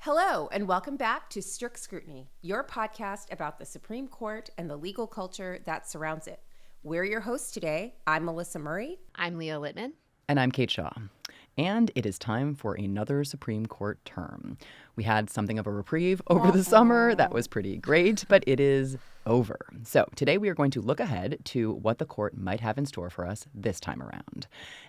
Hello, and welcome back to Strict Scrutiny, your podcast about the Supreme Court and the legal culture that surrounds it. We're your hosts today. I'm Melissa Murray. I'm Leah Litman. And I'm Kate Shaw. And it is time for another Supreme Court term. We had something of a reprieve over the summer. That was pretty great, but it is over. So today we are going to look ahead to what the court might have in store for us this time around.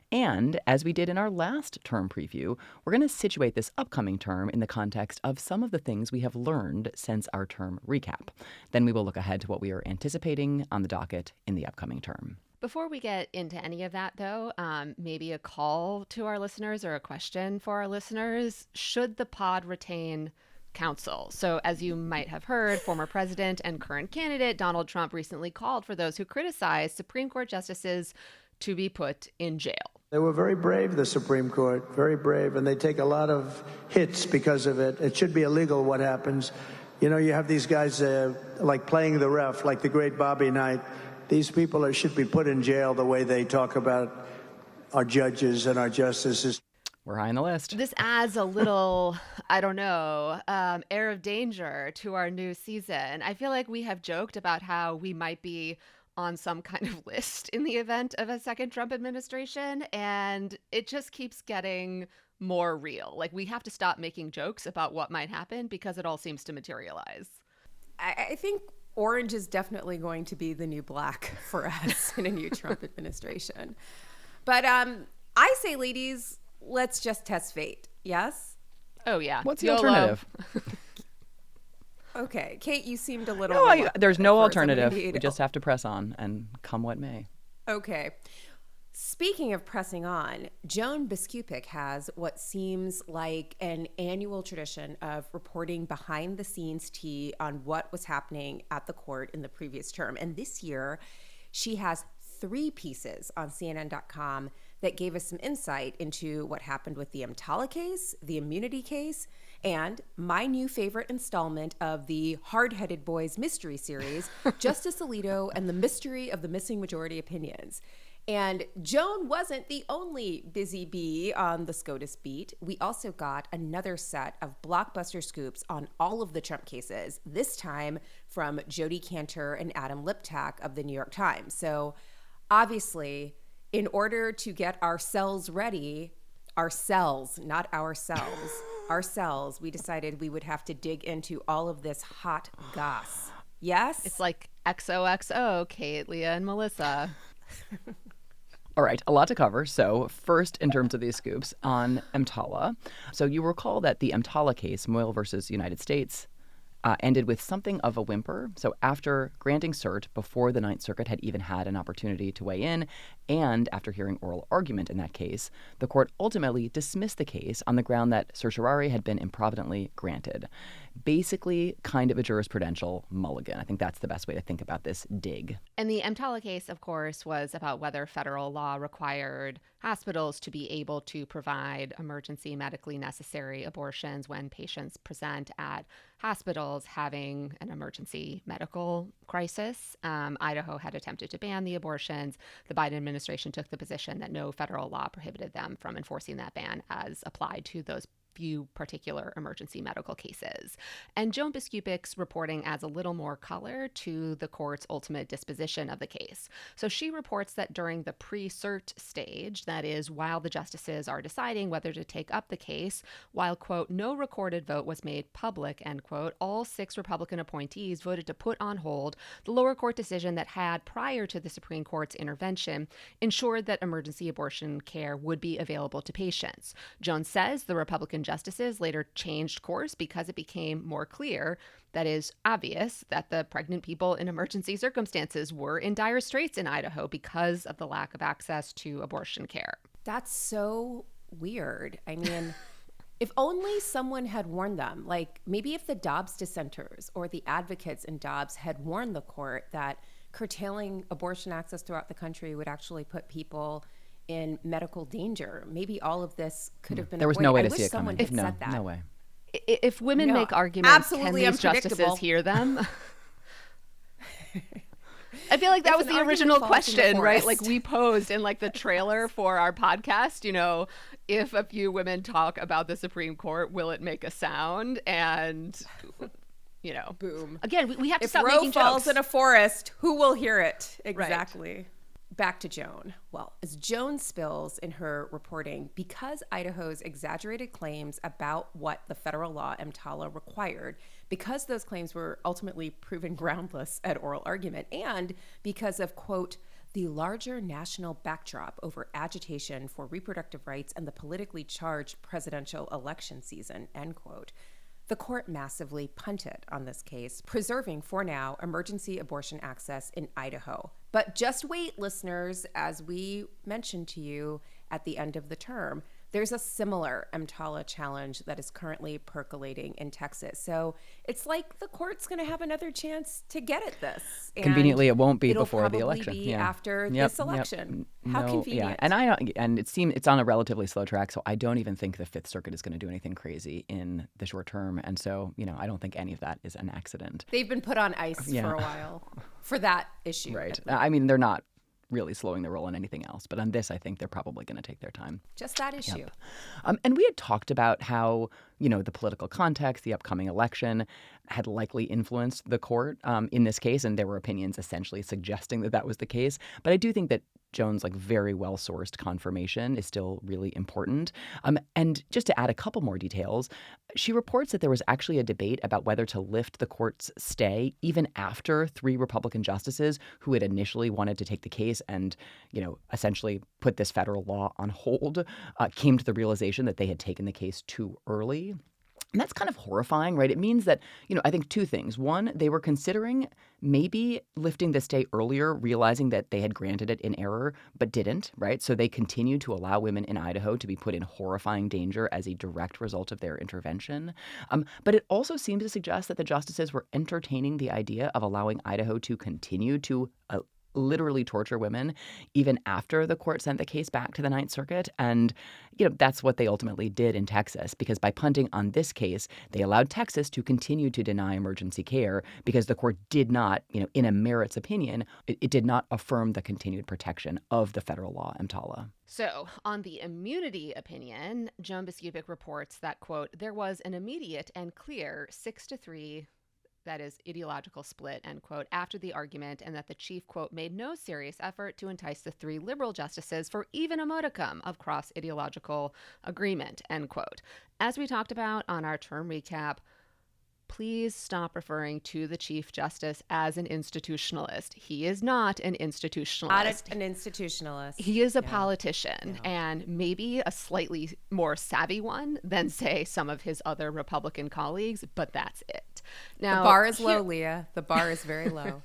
And as we did in our last term preview, we're going to situate this upcoming term in the context of some of the things we have learned since our term recap. Then we will look ahead to what we are anticipating on the docket in the upcoming term. Before we get into any of that, though, maybe a call to our listeners or a question for our listeners. Should the pod retain counsel? So as you might have heard, former president and current candidate Donald Trump recently called for those who criticize Supreme Court justices to be put in jail. They were very brave, the Supreme Court, very brave, and they take a lot of hits because of it. It should be illegal what happens. You know, you have these guys like playing the ref, like the great Bobby Knight. These people should be put in jail the way they talk about our judges and our justices. We're high on the list. This adds a little, air of danger to our new season. I feel like we have joked about how we might be on some kind of list in the event of a second Trump administration, and it just keeps getting more real. Like, we have to stop making jokes about what might happen because it all seems to materialize. I think orange is definitely going to be the new black for us in a new Trump administration. But I say, ladies, let's just test fate. Yes? Oh, yeah. What's the alternative? Okay. Kate, you seemed a little... No, there's no alternative. We just have to press on and come what may. Okay. Speaking of pressing on, Joan Biskupic has what seems like an annual tradition of reporting behind-the-scenes tea on what was happening at the court in the previous term. And this year, she has 3 pieces on CNN.com that gave us some insight into what happened with the EMTALA case, the immunity case, and my new favorite installment of the Hard-Headed Boys mystery series, Justice Alito and the Mystery of the Missing Majority Opinions. And Joan wasn't the only busy bee on the SCOTUS beat. We also got another set of blockbuster scoops on all of the Trump cases, this time from Jodi Kantor and Adam Liptak of the New York Times. So obviously, in order to get our cells ready, our cells, not ourselves, ourselves, we decided we would have to dig into all of this hot goss. Yes? It's like XOXO, Kate, Leah, and Melissa. All right, a lot to cover. So first, in terms of these scoops on EMTALA. So you recall that the EMTALA case, Moyle versus United States, ended with something of a whimper. So after granting cert before the Ninth Circuit had even had an opportunity to weigh in, and after hearing oral argument in that case, the court ultimately dismissed the case on the ground that certiorari had been improvidently granted. Basically, kind of a jurisprudential mulligan. I think that's the best way to think about this dig. And the EMTALA case, of course, was about whether federal law required hospitals to be able to provide emergency medically necessary abortions when patients present at hospitals having an emergency medical crisis. Idaho had attempted to ban the abortions. The Biden administration took the position that no federal law prohibited them from enforcing that ban as applied to those few particular emergency medical cases. And Joan Biskupic's reporting adds a little more color to the court's ultimate disposition of the case. So she reports that during the pre-cert stage, that is, while the justices are deciding whether to take up the case, while, quote, no recorded vote was made public, end quote, all 6 Republican appointees voted to put on hold the lower court decision that had, prior to the Supreme Court's intervention, ensured that emergency abortion care would be available to patients. Joan says the Republican justices later changed course because it became more clear, that is obvious, that the pregnant people in emergency circumstances were in dire straits in Idaho because of the lack of access to abortion care. That's so weird. I mean, if only someone had warned them, like maybe if the Dobbs dissenters or the advocates in Dobbs had warned the court that curtailing abortion access throughout the country would actually put people in medical danger. Maybe all of this could have been There was avoided. no way I to wish see it someone coming. had said that. No way. If women No, make arguments, absolutely can these unpredictable. justices hear them? I feel like that was the original question, right? Like we posed in like the trailer for our podcast, you know, if a few women talk about the Supreme Court, will it make a sound? And, boom. Again, we have to If stop Roe making falls jokes. in a forest, who will hear it? Right. Exactly. Back to Joan. Well, as Joan spills in her reporting, because Idaho's exaggerated claims about what the federal law EMTALA required, because those claims were ultimately proven groundless at oral argument, and because of, quote, the larger national backdrop over agitation for reproductive rights and the politically charged presidential election season, end quote, the court massively punted on this case, preserving, for now, emergency abortion access in Idaho. But just wait, listeners, as we mentioned to you at the end of the term, there's a similar EMTALA challenge that is currently percolating in Texas. So it's like the court's going to have another chance to get at this. And conveniently, it won't be before the election. It'll probably be after this election. How convenient. Yeah, and it seems it's on a relatively slow track, so I don't even think the Fifth Circuit is going to do anything crazy in the short term. And so, I don't think any of that is an accident. They've been put on ice for a while for that issue. Right. I mean, they're not really slowing their roll on anything else. But on this, I think they're probably going to take their time. Just that issue. Yep. And we had talked about how, the political context, the upcoming election had likely influenced the court in this case. And there were opinions essentially suggesting that that was the case. But I do think that Joan's very well-sourced confirmation is still really important. And just to add a couple more details, she reports that there was actually a debate about whether to lift the court's stay even after 3 Republican justices who had initially wanted to take the case and, essentially put this federal law on hold, came to the realization that they had taken the case too early. And that's kind of horrifying, right? It means that, I think 2 things. One, they were considering maybe lifting the stay earlier, realizing that they had granted it in error, but didn't, right? So they continued to allow women in Idaho to be put in horrifying danger as a direct result of their intervention. But it also seems to suggest that the justices were entertaining the idea of allowing Idaho to continue to literally torture women even after the court sent the case back to the Ninth Circuit. And, that's what they ultimately did in Texas, because by punting on this case, they allowed Texas to continue to deny emergency care because the court did not, in a merits opinion, it did not affirm the continued protection of the federal law, EMTALA. So on the immunity opinion, Joan Biskupic reports that, quote, there was an immediate and clear 6-3 that is ideological split, end quote, after the argument, and that the chief, quote, made no serious effort to entice the 3 liberal justices for even a modicum of cross-ideological agreement, end quote. As we talked about on our term recap, please stop referring to the Chief Justice as an institutionalist. He is not an institutionalist. Not an institutionalist. He is a politician, and maybe a slightly more savvy one than, say, some of his other Republican colleagues, but that's it. Now, the bar is low, Leah. The bar is very low.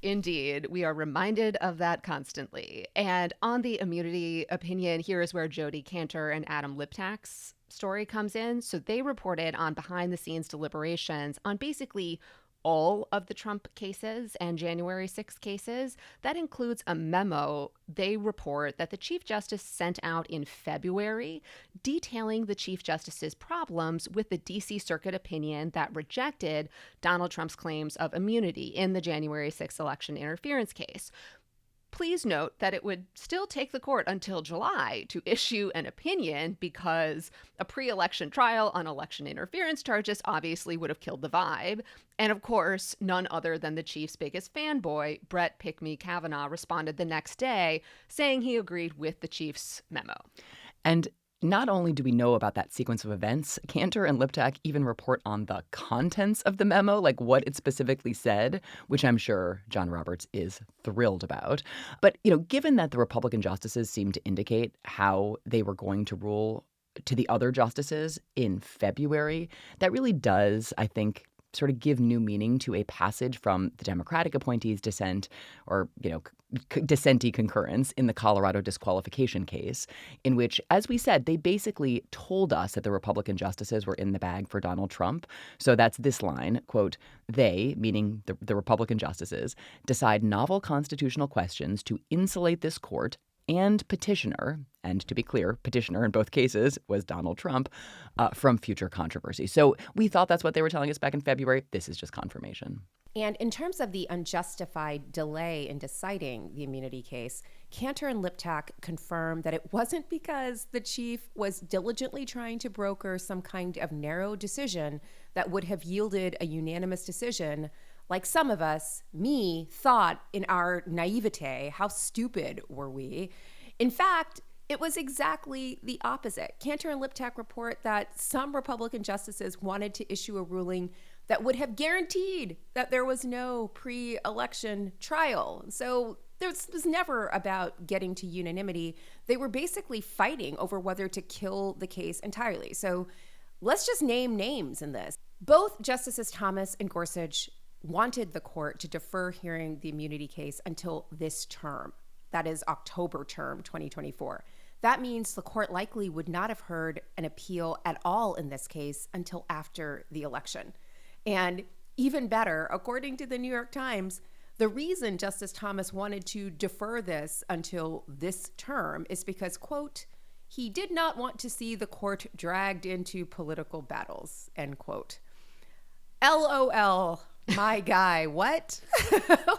Indeed, we are reminded of that constantly. And on the immunity opinion, here is where Jody Cantor and Adam Liptak's story comes in. So they reported on behind-the-scenes deliberations on basically all of the Trump cases and January 6 cases. That includes a memo they report that the Chief Justice sent out in February detailing the Chief Justice's problems with the D.C. Circuit opinion that rejected Donald Trump's claims of immunity in the January 6 election interference case. Please note that it would still take the court until July to issue an opinion because a pre-election trial on election interference charges obviously would have killed the vibe. And of course, none other than the chief's biggest fanboy, Brett Pick-Me Kavanaugh, responded the next day saying he agreed with the chief's memo. And not only do we know about that sequence of events, Cantor and Liptak even report on the contents of the memo, like what it specifically said, which I'm sure John Roberts is thrilled about. But, given that the Republican justices seem to indicate how they were going to rule to the other justices in February, that really does, I think, sort of give new meaning to a passage from the Democratic appointee's dissent or, dissentee concurrence in the Colorado disqualification case, in which, as we said, they basically told us that the Republican justices were in the bag for Donald Trump. So that's this line, quote, they, meaning the Republican justices, decide novel constitutional questions to insulate this court and petitioner, and to be clear, petitioner in both cases was Donald Trump, from future controversy. So we thought that's what they were telling us back in February. This is just confirmation. And in terms of the unjustified delay in deciding the immunity case, Cantor and Liptak confirmed that it wasn't because the chief was diligently trying to broker some kind of narrow decision that would have yielded a unanimous decision, like some of us, me, thought in our naivete. How stupid were we? In fact, it was exactly the opposite. Cantor and Liptak report that some Republican justices wanted to issue a ruling that would have guaranteed that there was no pre-election trial. So this was never about getting to unanimity. They were basically fighting over whether to kill the case entirely. So let's just name names in this. Both Justices Thomas and Gorsuch wanted the court to defer hearing the immunity case until this term. That is October term 2024. That means the court likely would not have heard an appeal at all in this case until after the election. And even better, according to the New York Times, the reason Justice Thomas wanted to defer this until this term is because, quote, he did not want to see the court dragged into political battles, end quote. LOL, my guy, what?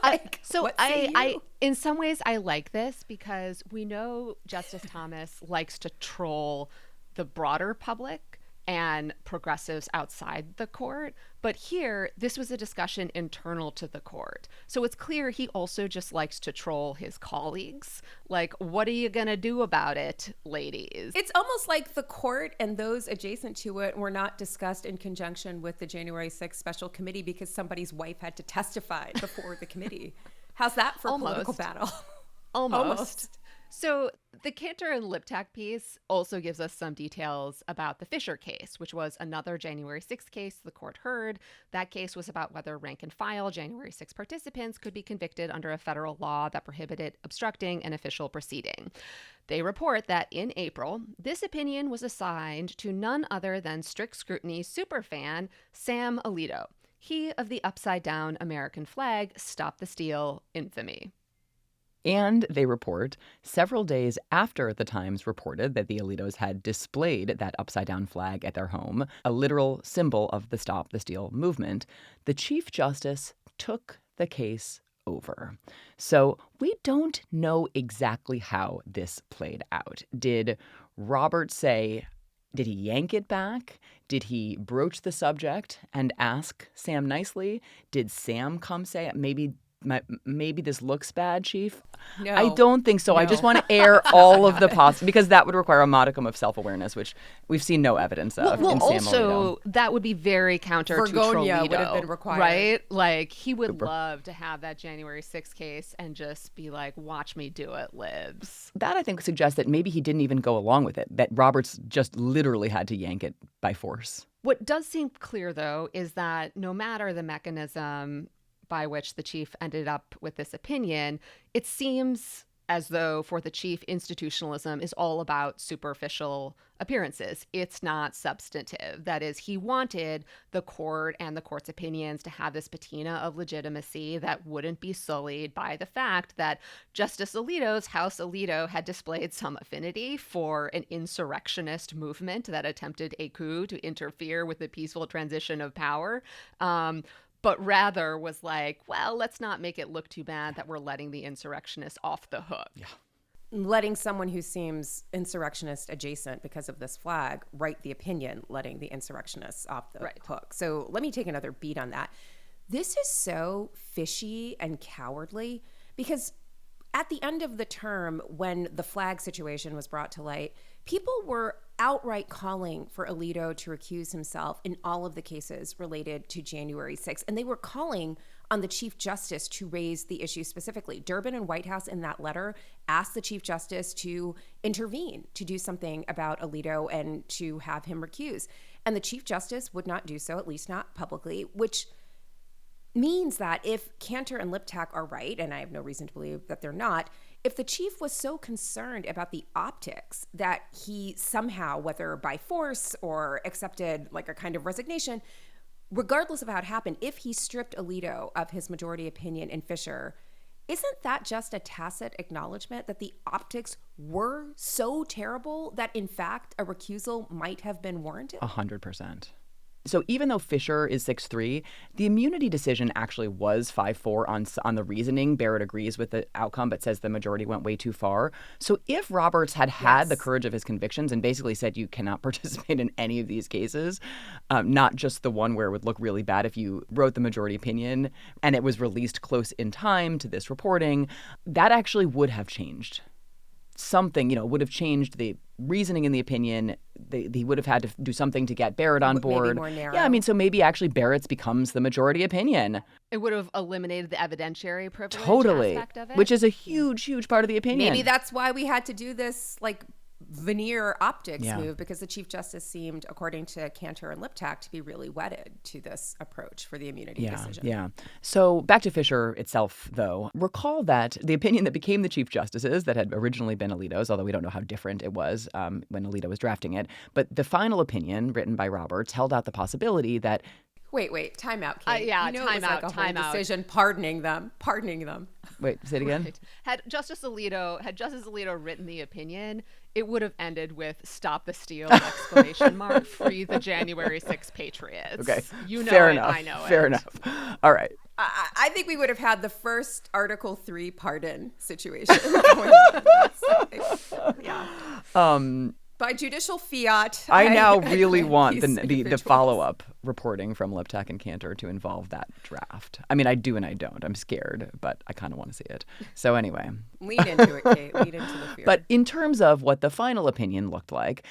I in some ways I like this because we know Justice Thomas likes to troll the broader public and progressives outside the court. But here, this was a discussion internal to the court. So it's clear he also just likes to troll his colleagues. Like, what are you going to do about it, ladies? It's almost like the court and those adjacent to it were not discussed in conjunction with the January 6th special committee because somebody's wife had to testify before the committee. How's that for political battle? Almost. So the Cantor and Liptak piece also gives us some details about the Fisher case, which was another January 6th case the court heard. That case was about whether rank and file January 6th participants could be convicted under a federal law that prohibited obstructing an official proceeding. They report that in April, this opinion was assigned to none other than strict scrutiny superfan Sam Alito, he of the upside-down American flag, Stop the Steal infamy. And they report, several days after the Times reported that the Alitos had displayed that upside-down flag at their home, a literal symbol of the Stop the Steal movement, the Chief Justice took the case over. So we don't know exactly how this played out. Did Roberts say, did he yank it back? Did he broach the subject and ask Sam nicely? Did Sam come say, maybe this looks bad, Chief? No. I don't think so. No. I just want to air all of the possible, because that would require a modicum of self-awareness, which we've seen no evidence of in Sam also, Alito. that would be very counter to Trolito, would have been required. right? Like, he would love to have that January 6th case and just be like, watch me do it, libs. That, I think, suggests that maybe he didn't even go along with it, that Roberts just literally had to yank it by force. What does seem clear, though, is that no matter the mechanism by which the chief ended up with this opinion, it seems as though for the chief, institutionalism is all about superficial appearances. It's not substantive. That is, he wanted the court and the court's opinions to have this patina of legitimacy that wouldn't be sullied by the fact that Justice Alito's House Alito had displayed some affinity for an insurrectionist movement that attempted a coup to interfere with the peaceful transition of power. But rather was like, well, let's not make it look too bad that we're letting the insurrectionists off the hook. Yeah. Letting someone who seems insurrectionist adjacent because of this flag write the opinion, letting the insurrectionists off the hook. So let me take another beat on that. This is so fishy and cowardly because at the end of the term, when the flag situation was brought to light, people were outright calling for Alito to recuse himself in all of the cases related to January 6th. And they were calling on the Chief Justice to raise the issue specifically. Durbin and Whitehouse in that letter asked the Chief Justice to intervene, to do something about Alito and to have him recuse. And the Chief Justice would not do so, at least not publicly, which means that if Cantor and Liptak are right, and I have no reason to believe that they're not, if the chief was so concerned about the optics that he somehow, whether by force or accepted like a kind of resignation, regardless of how it happened, if he stripped Alito of his majority opinion in Fisher, isn't that just a tacit acknowledgement that the optics were so terrible that in fact a recusal might have been warranted? 100%. So even though Fisher is 6-3, the immunity decision actually was 5-4 on the reasoning. Barrett agrees with the outcome but says the majority went way too far. So if Roberts had the courage of his convictions and basically said you cannot participate in any of these cases, not just the one where it would look really bad if you wrote the majority opinion and it was released close in time to this reporting, that actually would have changed something, would have changed the reasoning in the opinion. He would have had to do something to get Barrett on board. Maybe more narrow. Yeah, so maybe actually Barrett's becomes the majority opinion. It would have eliminated the evidentiary privilege aspect of it. Which is a huge part of the opinion. Maybe that's why we had to do this veneer optics move, because the Chief Justice seemed, according to Cantor and Liptak, to be really wedded to this approach for the immunity decision. Yeah. So back to Fisher itself, though. Recall that the opinion that became the Chief Justice's that had originally been Alito's, although we don't know how different it was when Alito was drafting it, but the final opinion written by Roberts held out the possibility that Wait, time out, Kate. Time out. Decision pardoning them. Wait, say it again. Right. Had Justice Alito written the opinion, it would have ended with "Stop the steal!" ! Free the January 6 patriots. Okay, you know fair it, enough. I know it. Fair enough. All right. I think we would have had the first Article 3 pardon situation. Yeah. By judicial fiat. I now really want the follow-up reporting from Liptak and Cantor to involve that draft. I do and I don't. I'm scared, but I kind of want to see it. So anyway. Lean into it, Kate. Lean into the fear. But in terms of what the final opinion looked like,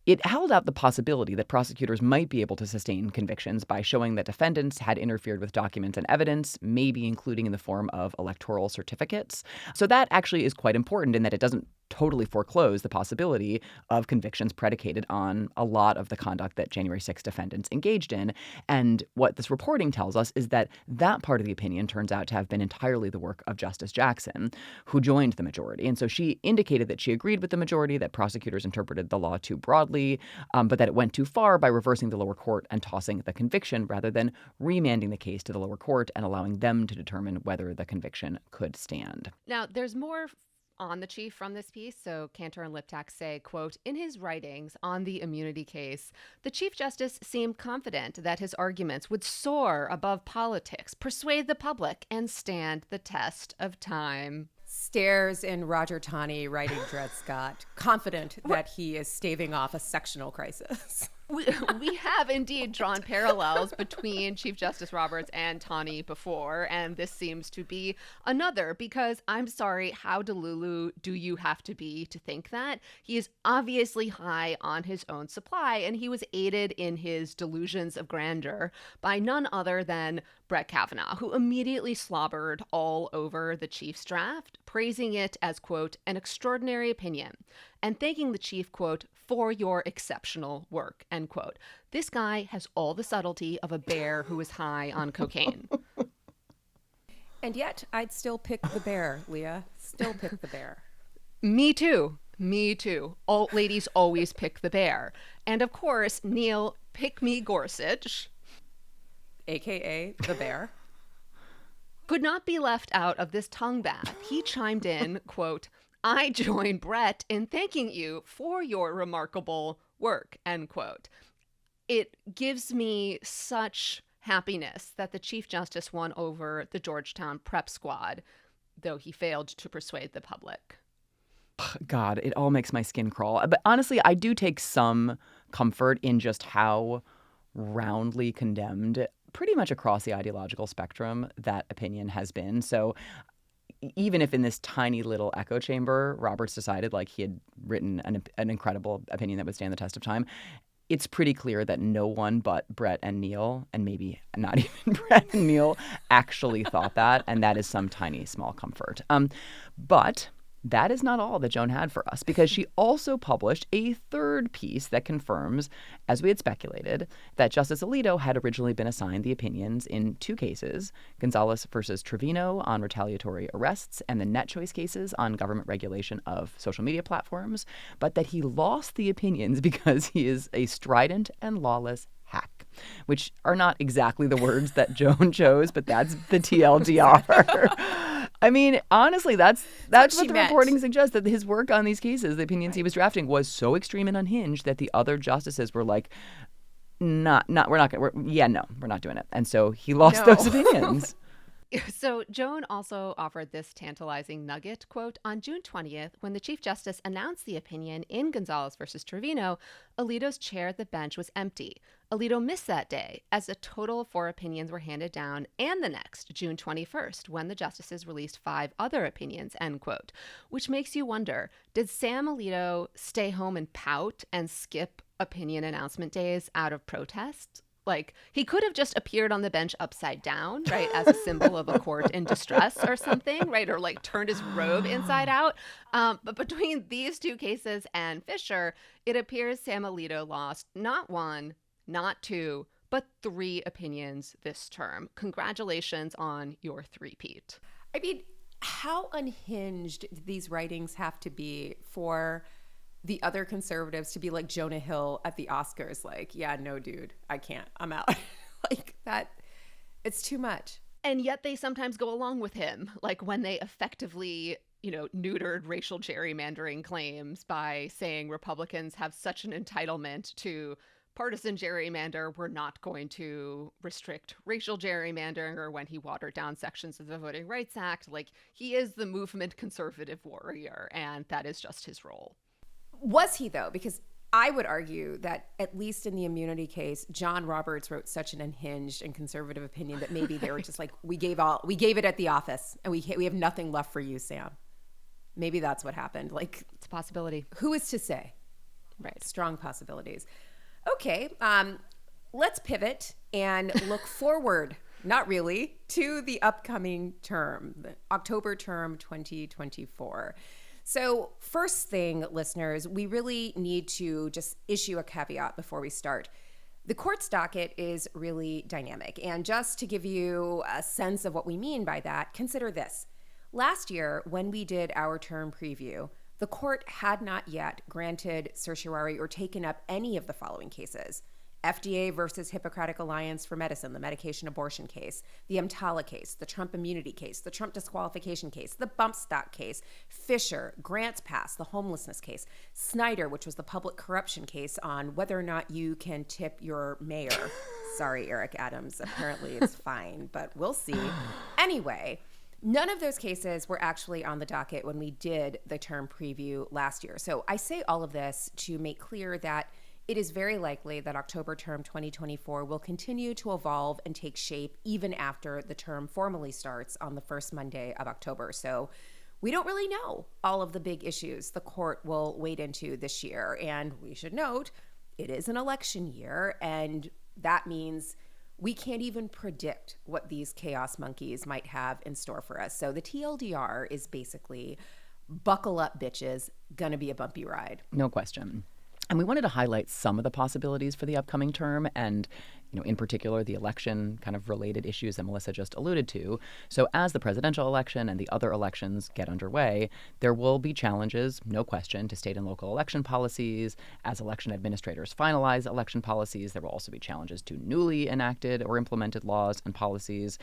it held out the possibility that prosecutors might be able to sustain convictions by showing that defendants had interfered with documents and evidence, maybe including in the form of electoral certificates. So that actually is quite important in that it doesn't totally foreclose the possibility of convictions predicated on a lot of the conduct that January 6 defendants engaged in. And what this reporting tells us is that that part of the opinion turns out to have been entirely the work of Justice Jackson, who joined the majority. And so she indicated that she agreed with the majority, that prosecutors interpreted the law too broadly, but that it went too far by reversing the lower court and tossing the conviction rather than remanding the case to the lower court and allowing them to determine whether the conviction could stand. Now, there's more on the chief from this piece. So Cantor and Liptak say, quote, in his writings on the immunity case, the Chief Justice seemed confident that his arguments would soar above politics, persuade the public, and stand the test of time. Stares in Roger Taney writing Dred Scott, confident that he is staving off a sectional crisis. We have indeed drawn parallels between Chief Justice Roberts and Taney before, and this seems to be another, because I'm sorry, how delulu do you have to be to think that? He is obviously high on his own supply, and he was aided in his delusions of grandeur by none other than Brett Kavanaugh, who immediately slobbered all over the Chief's draft, praising it as, quote, an extraordinary opinion, and thanking the Chief, quote, for your exceptional work, end quote. This guy has all the subtlety of a bear who is high on cocaine. And yet, I'd still pick the bear, Leah. Still pick the bear. Me too. All ladies always pick the bear. And of course, Neil Pick-Me Gorsuch, AKA the bear, could not be left out of this tongue bath. He chimed in, quote, I join Brett in thanking you for your remarkable work, end quote. It gives me such happiness that the Chief Justice won over the Georgetown prep squad, though he failed to persuade the public. God, it all makes my skin crawl. But honestly, I do take some comfort in just how roundly condemned pretty much across the ideological spectrum that opinion has been. So even if in this tiny little echo chamber, Roberts decided he had written an incredible opinion that would stand the test of time, it's pretty clear that no one but Brett and Neil, and maybe not even Brett and Neil, actually thought that, and that is some tiny, small comfort. But that is not all that Joan had for us, because she also published a third piece that confirms, as we had speculated, that Justice Alito had originally been assigned the opinions in two cases, Gonzalez versus Trevino on retaliatory arrests and the net choice cases on government regulation of social media platforms, but that he lost the opinions because he is a strident and lawless hack, which are not exactly the words that Joan chose, but that's the TLDR. Honestly, that's what the reporting suggests, that his work on these cases, the opinions he was drafting, was so extreme and unhinged that the other justices were like, We're not doing it. And so he lost No. those opinions. So Joan also offered this tantalizing nugget, quote, on June 20th, when the Chief Justice announced the opinion in Gonzalez versus Trevino, Alito's chair at the bench was empty. Alito missed that day as a total of 4 opinions were handed down, and the next, June 21st, when the justices released 5 other opinions, end quote. Which makes you wonder, did Sam Alito stay home and pout and skip opinion announcement days out of protest? Like, he could have just appeared on the bench upside down, right, as a symbol of a court in distress or something, right, or like turned his robe inside out. But between these 2 cases and Fisher, it appears Sam Alito lost not 1, not 2, but 3 opinions this term. Congratulations on your three-peat. I mean, how unhinged do these writings have to be for the other conservatives to be like Jonah Hill at the Oscars, like, yeah, no, dude, I can't, I'm out. Like that, it's too much. And yet they sometimes go along with him, like when they effectively, neutered racial gerrymandering claims by saying Republicans have such an entitlement to partisan gerrymander, we're not going to restrict racial gerrymandering, or when he watered down sections of the Voting Rights Act. Like, he is the movement conservative warrior, and that is just his role. Was he, though? Because I would argue that at least in the immunity case, John Roberts wrote such an unhinged and conservative opinion that maybe they were just like, we gave it at the office, and we have nothing left for you, Sam. Maybe that's what happened. Like, It's a possibility. who is to say? Right. Strong possibilities. Okay, let's pivot and look forward, not really, to the upcoming term, the October term 2024. So first thing, listeners, we really need to just issue a caveat before we start. The court's docket is really dynamic. And just to give you a sense of what we mean by that, consider this. Last year, when we did our term preview, the court had not yet granted certiorari or taken up any of the following cases: FDA versus Hippocratic Alliance for Medicine, the medication abortion case, the EMTALA case, the Trump immunity case, the Trump disqualification case, the bump stock case, Fisher, Grants Pass, the homelessness case, Snyder, which was the public corruption case on whether or not you can tip your mayor. Sorry, Eric Adams. Apparently it's fine, but we'll see. Anyway, none of those cases were actually on the docket when we did the term preview last year. So I say all of this to make clear that it is very likely that October term 2024 will continue to evolve and take shape even after the term formally starts on the first Monday of October. So we don't really know all of the big issues the court will wade into this year. And we should note, it is an election year, and that means we can't even predict what these chaos monkeys might have in store for us. So the TLDR is basically, buckle up, bitches, gonna be a bumpy ride. No question. And we wanted to highlight some of the possibilities for the upcoming term and, in particular, the election kind of related issues that Melissa just alluded to. So as the presidential election and the other elections get underway, there will be challenges, no question, to state and local election policies. As election administrators finalize election policies, there will also be challenges to newly enacted or implemented laws and policies.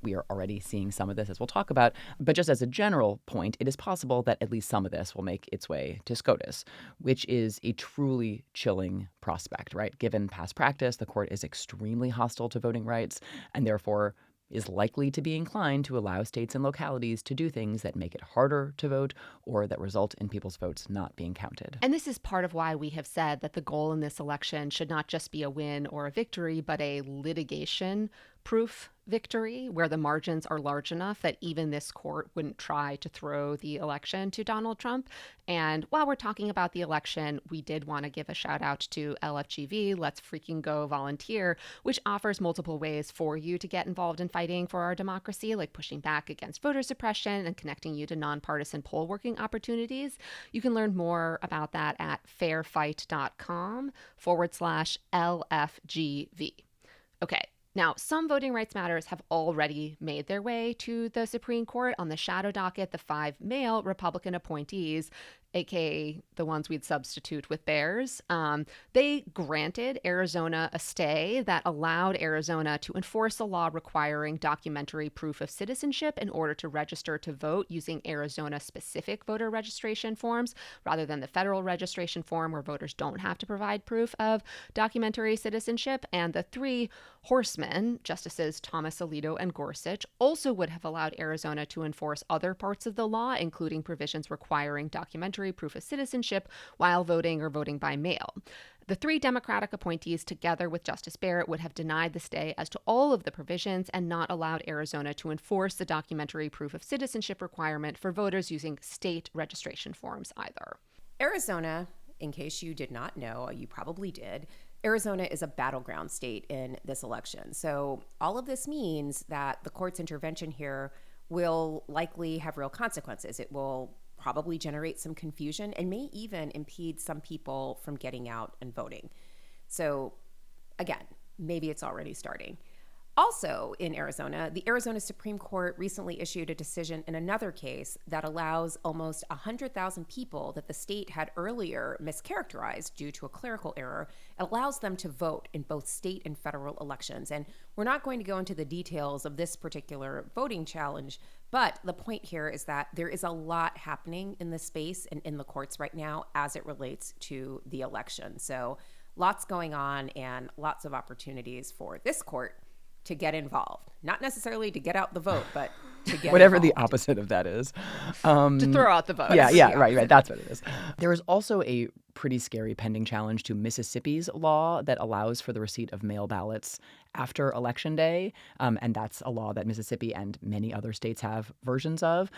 We are already seeing some of this, as we'll talk about. But just as a general point, it is possible that at least some of this will make its way to SCOTUS, which is a truly chilling prospect, right? Given past practice, the court is extremely hostile to voting rights and therefore is likely to be inclined to allow states and localities to do things that make it harder to vote or that result in people's votes not being counted. And this is part of why we have said that the goal in this election should not just be a win or a victory, but a litigation-proof victory where the margins are large enough that even this court wouldn't try to throw the election to Donald Trump. And while we're talking about the election, we did want to give a shout out to LFGV, Let's Freaking Go Volunteer, which offers multiple ways for you to get involved in fighting for our democracy, like pushing back against voter suppression and connecting you to nonpartisan poll working opportunities. You can learn more about that at fairfight.com/LFGV. Okay. Now, some voting rights matters have already made their way to the Supreme Court. On the shadow docket, the 5 male Republican appointees aka the ones we'd substitute with bears, they granted Arizona a stay that allowed Arizona to enforce a law requiring documentary proof of citizenship in order to register to vote using Arizona-specific voter registration forms rather than the federal registration form where voters don't have to provide proof of documentary citizenship. And the three horsemen, Justices Thomas Alito and Gorsuch, also would have allowed Arizona to enforce other parts of the law, including provisions requiring documentary proof of citizenship while voting or voting by mail. The three Democratic appointees, together with Justice Barrett, would have denied the stay as to all of the provisions and not allowed Arizona to enforce the documentary proof of citizenship requirement for voters using state registration forms either. Arizona, in case you did not know, you probably did, Arizona is a battleground state in this election. So all of this means that the court's intervention here will likely have real consequences. It will probably generate some confusion and may even impede some people from getting out and voting. So again, maybe it's already starting. Also in Arizona, the Arizona Supreme Court recently issued a decision in another case that allows almost 100,000 people that the state had earlier mischaracterized due to a clerical error. It allows them to vote in both state and federal elections. And we're not going to go into the details of this particular voting challenge, but the point here is that there is a lot happening in this space and in the courts right now as it relates to the election. So lots going on and lots of opportunities for this court to get involved. Not necessarily to get out the vote, but to get whatever involved. the opposite of that is. To throw out the vote. Right. That's what it is. There is also a pretty scary pending challenge to Mississippi's law that allows for the receipt of mail ballots after Election Day. And that's a law that Mississippi and many other states have versions of.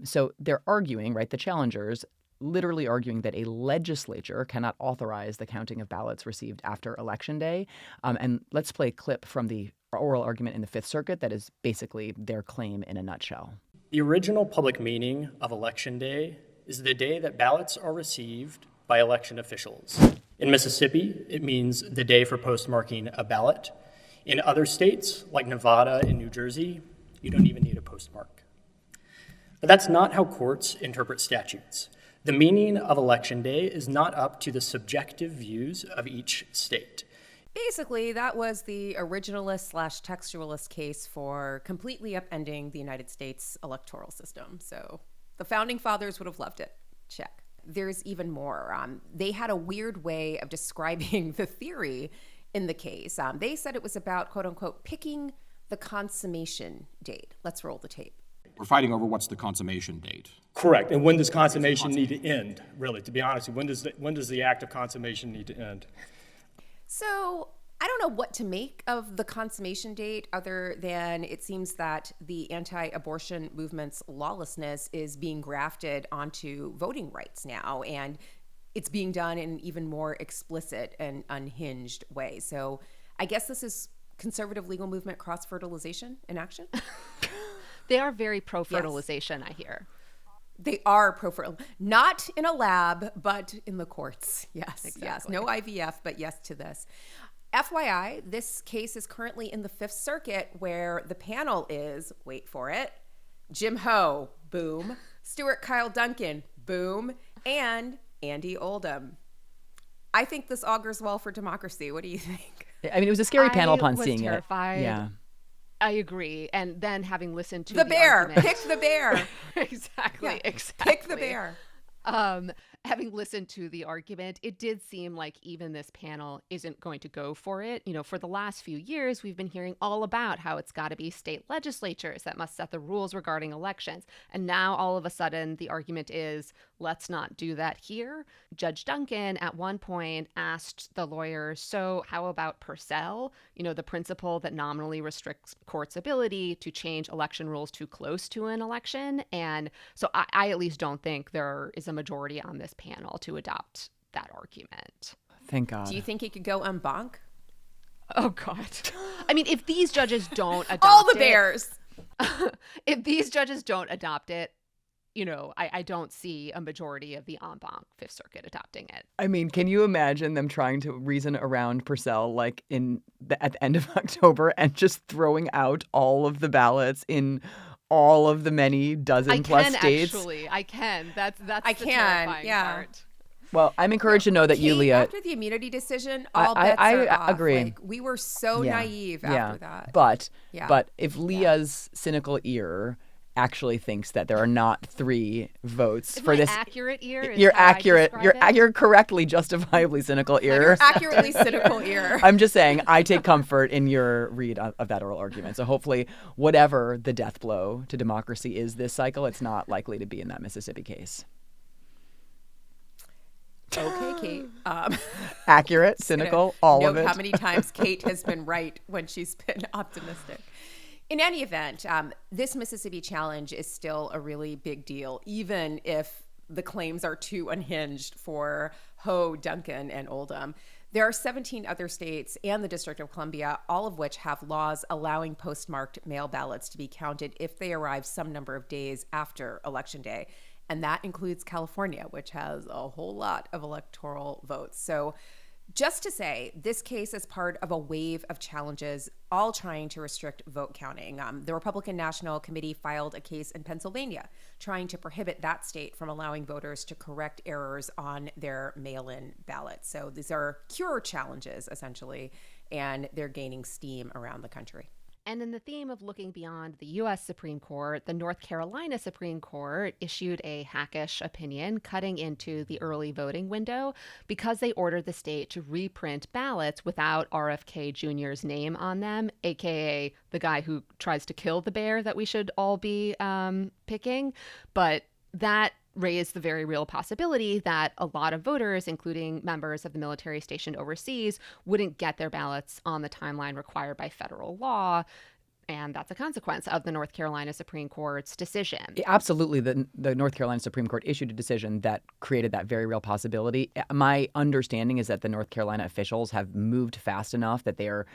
So they're arguing, right, the challengers, literally arguing that a legislature cannot authorize the counting of ballots received after Election Day. And let's play a clip from the oral argument in the Fifth Circuit that is basically their claim in a nutshell. The original public meaning of Election Day is the day that ballots are received by election officials. In Mississippi, it means the day for postmarking a ballot. In other states, like Nevada and New Jersey, you don't even need a postmark. But that's not how courts interpret statutes. The meaning of Election Day is not up to the subjective views of each state. Basically, that was the originalist/textualist case for completely upending the United States electoral system. So the founding fathers would have loved it. Check. There's even more. They had a weird way of describing the theory in the case. They said it was about, quote unquote, picking the consummation date. Let's roll the tape. We're fighting over what's the consummation date. Correct. And when does consummation need to end, really, to be honest? When does the act of consummation need to end? So I don't know what to make of the consummation date other than it seems that the anti-abortion movement's lawlessness is being grafted onto voting rights now, and it's being done in an even more explicit and unhinged way. So I guess this is conservative legal movement cross-fertilization in action? They are very pro-fertilization, yes. I hear. They are pro-fertilization. Not in a lab, but in the courts. Yes, exactly. Yes. No IVF, but yes to this. FYI, this case is currently in the Fifth Circuit where the panel is, wait for it, Jim Ho, boom, Stuart Kyle Duncan, boom, and Andy Oldham. I think this augurs well for democracy. What do you think? I mean, it was a scary panel upon seeing terrified. it. Yeah. I agree. And then having listened to the bear, argument, pick the bear. Exactly. Yeah, Exactly. Pick the bear. Having listened to the argument, it did seem like even this panel isn't going to go for it. You know, for the last few years, we've been hearing all about how it's got to be state legislatures that must set the rules regarding elections. And now all of a sudden, the argument is, let's not do that here. Judge Duncan at one point asked the lawyers, so how about Purcell? You know, the principle that nominally restricts courts' ability to change election rules too close to an election. And so I at least don't think there is a majority on this panel to adopt that argument. Thank God. Do you think it could go en banc? Oh, God. I mean, if these judges don't adopt all the bears. If these judges don't adopt it, you know, I don't see a majority of the en banc Fifth Circuit adopting it. I mean, can you imagine them trying to reason around Purcell like at the end of October and just throwing out all of the ballots in all of the many dozen plus states? I can. That's I the can, terrifying yeah. part. Well, I'm encouraged to know that you, Kate, Leah. after the immunity decision, all bets are off. agree. Like, we were so naive after that. But Yeah. but if Leah's cynical ear actually thinks that there are not 3 votes for this, accurate ear. Is you're how I accurate. describe it? You're correctly, justifiably cynical ear. Accurately cynical ear. I'm just saying, I take comfort in your read of that oral argument. So hopefully, whatever the death blow to democracy is this cycle, it's not likely to be in that Mississippi case. Okay, Kate. Accurate, cynical, all of Note it. how many times Kate has been right when she's been optimistic. In any event, this Mississippi challenge is still a really big deal, even if the claims are too unhinged for Ho, Duncan, and Oldham. There are 17 other states and the District of Columbia, all of which have laws allowing postmarked mail ballots to be counted if they arrive some number of days after Election Day. And that includes California, which has a whole lot of electoral votes. So just to say, this case is part of a wave of challenges, all trying to restrict vote counting. The Republican National Committee filed a case in Pennsylvania trying to prohibit that state from allowing voters to correct errors on their mail-in ballots. So these are cure challenges, essentially, and they're gaining steam around the country. And in the theme of looking beyond the U.S. Supreme Court, the North Carolina Supreme Court issued a hawkish opinion cutting into the early voting window because they ordered the state to reprint ballots without RFK Jr.'s name on them, a.k.a. the guy who tries to kill the bear that we should all be picking. But that raised the very real possibility that a lot of voters, including members of the military stationed overseas, wouldn't get their ballots on the timeline required by federal law. And that's a consequence of the North Carolina Supreme Court's decision. Absolutely. The North Carolina Supreme Court issued a decision that created that very real possibility. My understanding is that the North Carolina officials have moved fast enough that they are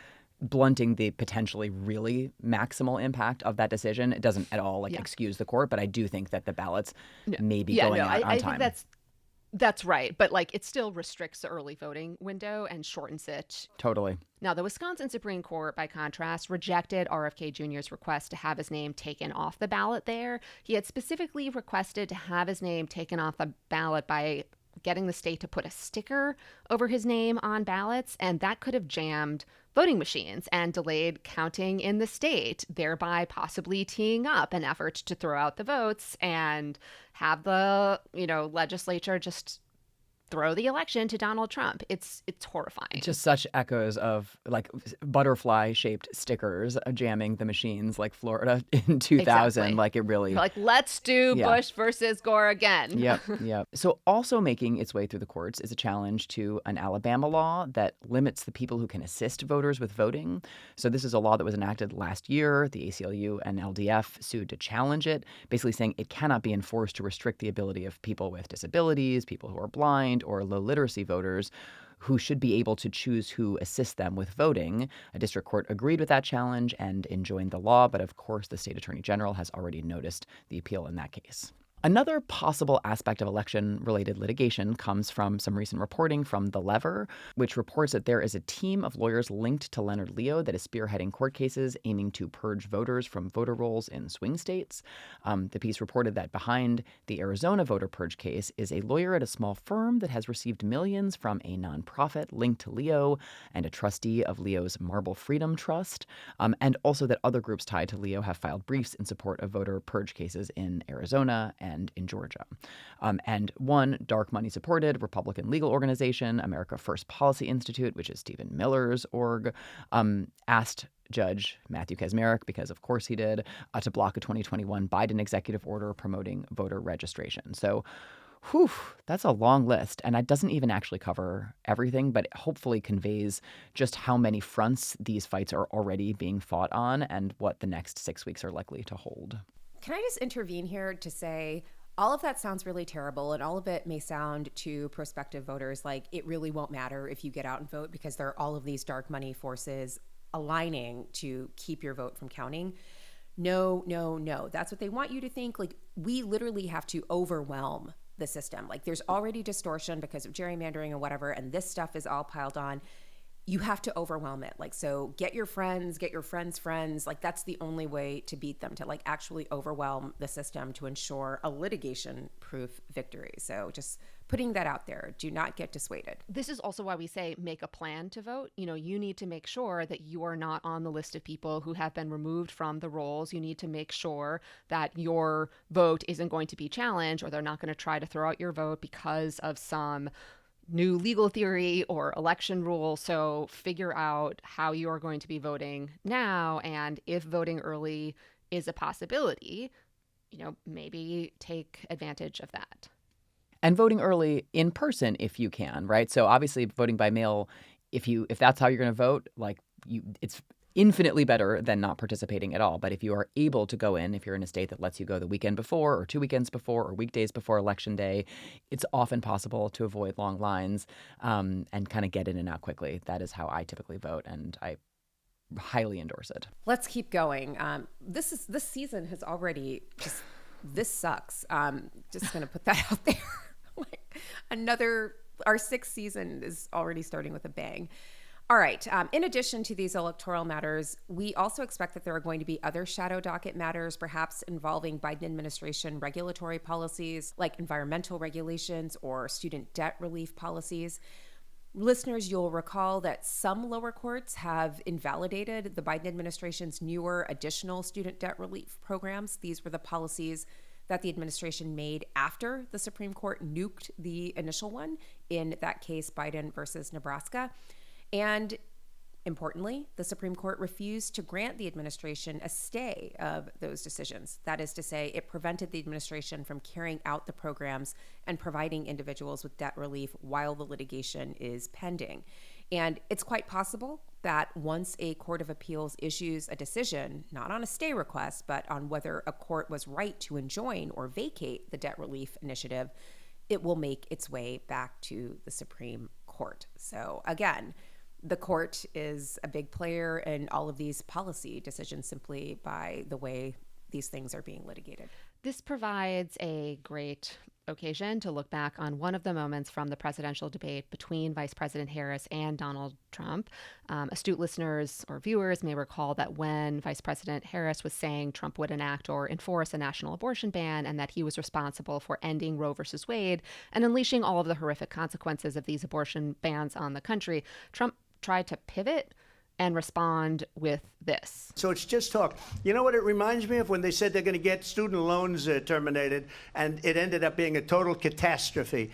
blunting the potentially really maximal impact of that decision. It doesn't at all excuse the court, but I do think that the ballots may be going out on time. I think that's right. But it still restricts the early voting window and shortens it. Totally. Now, the Wisconsin Supreme Court, by contrast, rejected RFK Jr.'s request to have his name taken off the ballot there. He had specifically requested to have his name taken off the ballot by getting the state to put a sticker over his name on ballots, and that could have jammed voting machines and delayed counting in the state, thereby possibly teeing up an effort to throw out the votes and have the, legislature just throw the election to Donald Trump. It's horrifying. Just such echoes of butterfly-shaped stickers jamming the machines like Florida in 2000. Exactly. It really... let's do Bush versus Gore again. Yep. So also making its way through the courts is a challenge to an Alabama law that limits the people who can assist voters with voting. So this is a law that was enacted last year. The ACLU and LDF sued to challenge it, basically saying it cannot be enforced to restrict the ability of people with disabilities, people who are blind, or low literacy voters who should be able to choose who assists them with voting. A district court agreed with that challenge and enjoined the law, but of course the state attorney general has already noticed the appeal in that case. Another possible aspect of election-related litigation comes from some recent reporting from The Lever, which reports that there is a team of lawyers linked to Leonard Leo that is spearheading court cases aiming to purge voters from voter rolls in swing states. The piece reported that behind the Arizona voter purge case is a lawyer at a small firm that has received millions from a nonprofit linked to Leo and a trustee of Leo's Marble Freedom Trust, and also that other groups tied to Leo have filed briefs in support of voter purge cases in Arizona and in Georgia. And one dark money supported Republican legal organization, America First Policy Institute, which is Stephen Miller's org, asked Judge Matthew Kacsmaryk, because of course he did, to block a 2021 Biden executive order promoting voter registration. So that's a long list, and it doesn't even actually cover everything, but it hopefully conveys just how many fronts these fights are already being fought on and what the next 6 weeks are likely to hold. Can I just intervene here to say all of that sounds really terrible, and all of it may sound to prospective voters like it really won't matter if you get out and vote because there are all of these dark money forces aligning to keep your vote from counting. No. That's what they want you to think. We literally have to overwhelm the system. There's already distortion because of gerrymandering and whatever, and this stuff is all piled on. you have to overwhelm it. Like, so get your friends' friends. Like, that's the only way to beat them, to like actually overwhelm the system to ensure a litigation-proof victory. So just putting that out there. Do not get dissuaded. This is also why we say make a plan to vote. You know, you need to make sure that you are not on the list of people who have been removed from the rolls. You need to make sure that your vote isn't going to be challenged, or they're not going to try to throw out your vote because of some new legal theory or election rule. So figure out how you are going to be voting now. And if voting early is a possibility, you know, maybe take advantage of that. And voting early in person if you can, right? So obviously voting by mail, if that's how you're going to vote, like it's infinitely better than not participating at all. But if you are able to go in, if you're in a state that lets you go the weekend before or 2 weekends before or weekdays before Election Day, it's often possible to avoid long lines and kind of get in and out quickly. That is how I typically vote, and I highly endorse it. Let's keep going. This season has already this sucks. Just going to put that out there. Like our 6th season is already starting with a bang. All right. In addition to these electoral matters, we also expect that there are going to be other shadow docket matters, perhaps involving Biden administration regulatory policies like environmental regulations or student debt relief policies. Listeners, you'll recall that some lower courts have invalidated the Biden administration's newer additional student debt relief programs. These were the policies that the administration made after the Supreme Court nuked the initial one in that case, Biden versus Nebraska. And importantly, the Supreme Court refused to grant the administration a stay of those decisions. That is to say, it prevented the administration from carrying out the programs and providing individuals with debt relief while the litigation is pending. And it's quite possible that once a court of appeals issues a decision, not on a stay request, but on whether a court was right to enjoin or vacate the debt relief initiative, it will make its way back to the Supreme Court. So again, the court is a big player in all of these policy decisions simply by the way these things are being litigated. This provides a great occasion to look back on one of the moments from the presidential debate between Vice President Harris and Donald Trump. Astute listeners or viewers may recall that when Vice President Harris was saying Trump would enact or enforce a national abortion ban and that he was responsible for ending Roe versus Wade and unleashing all of the horrific consequences of these abortion bans on the country, Trump tried to pivot and respond with this. So it's just talk. You know what it reminds me of? When they said they're going to get student loans terminated, and it ended up being a total catastrophe.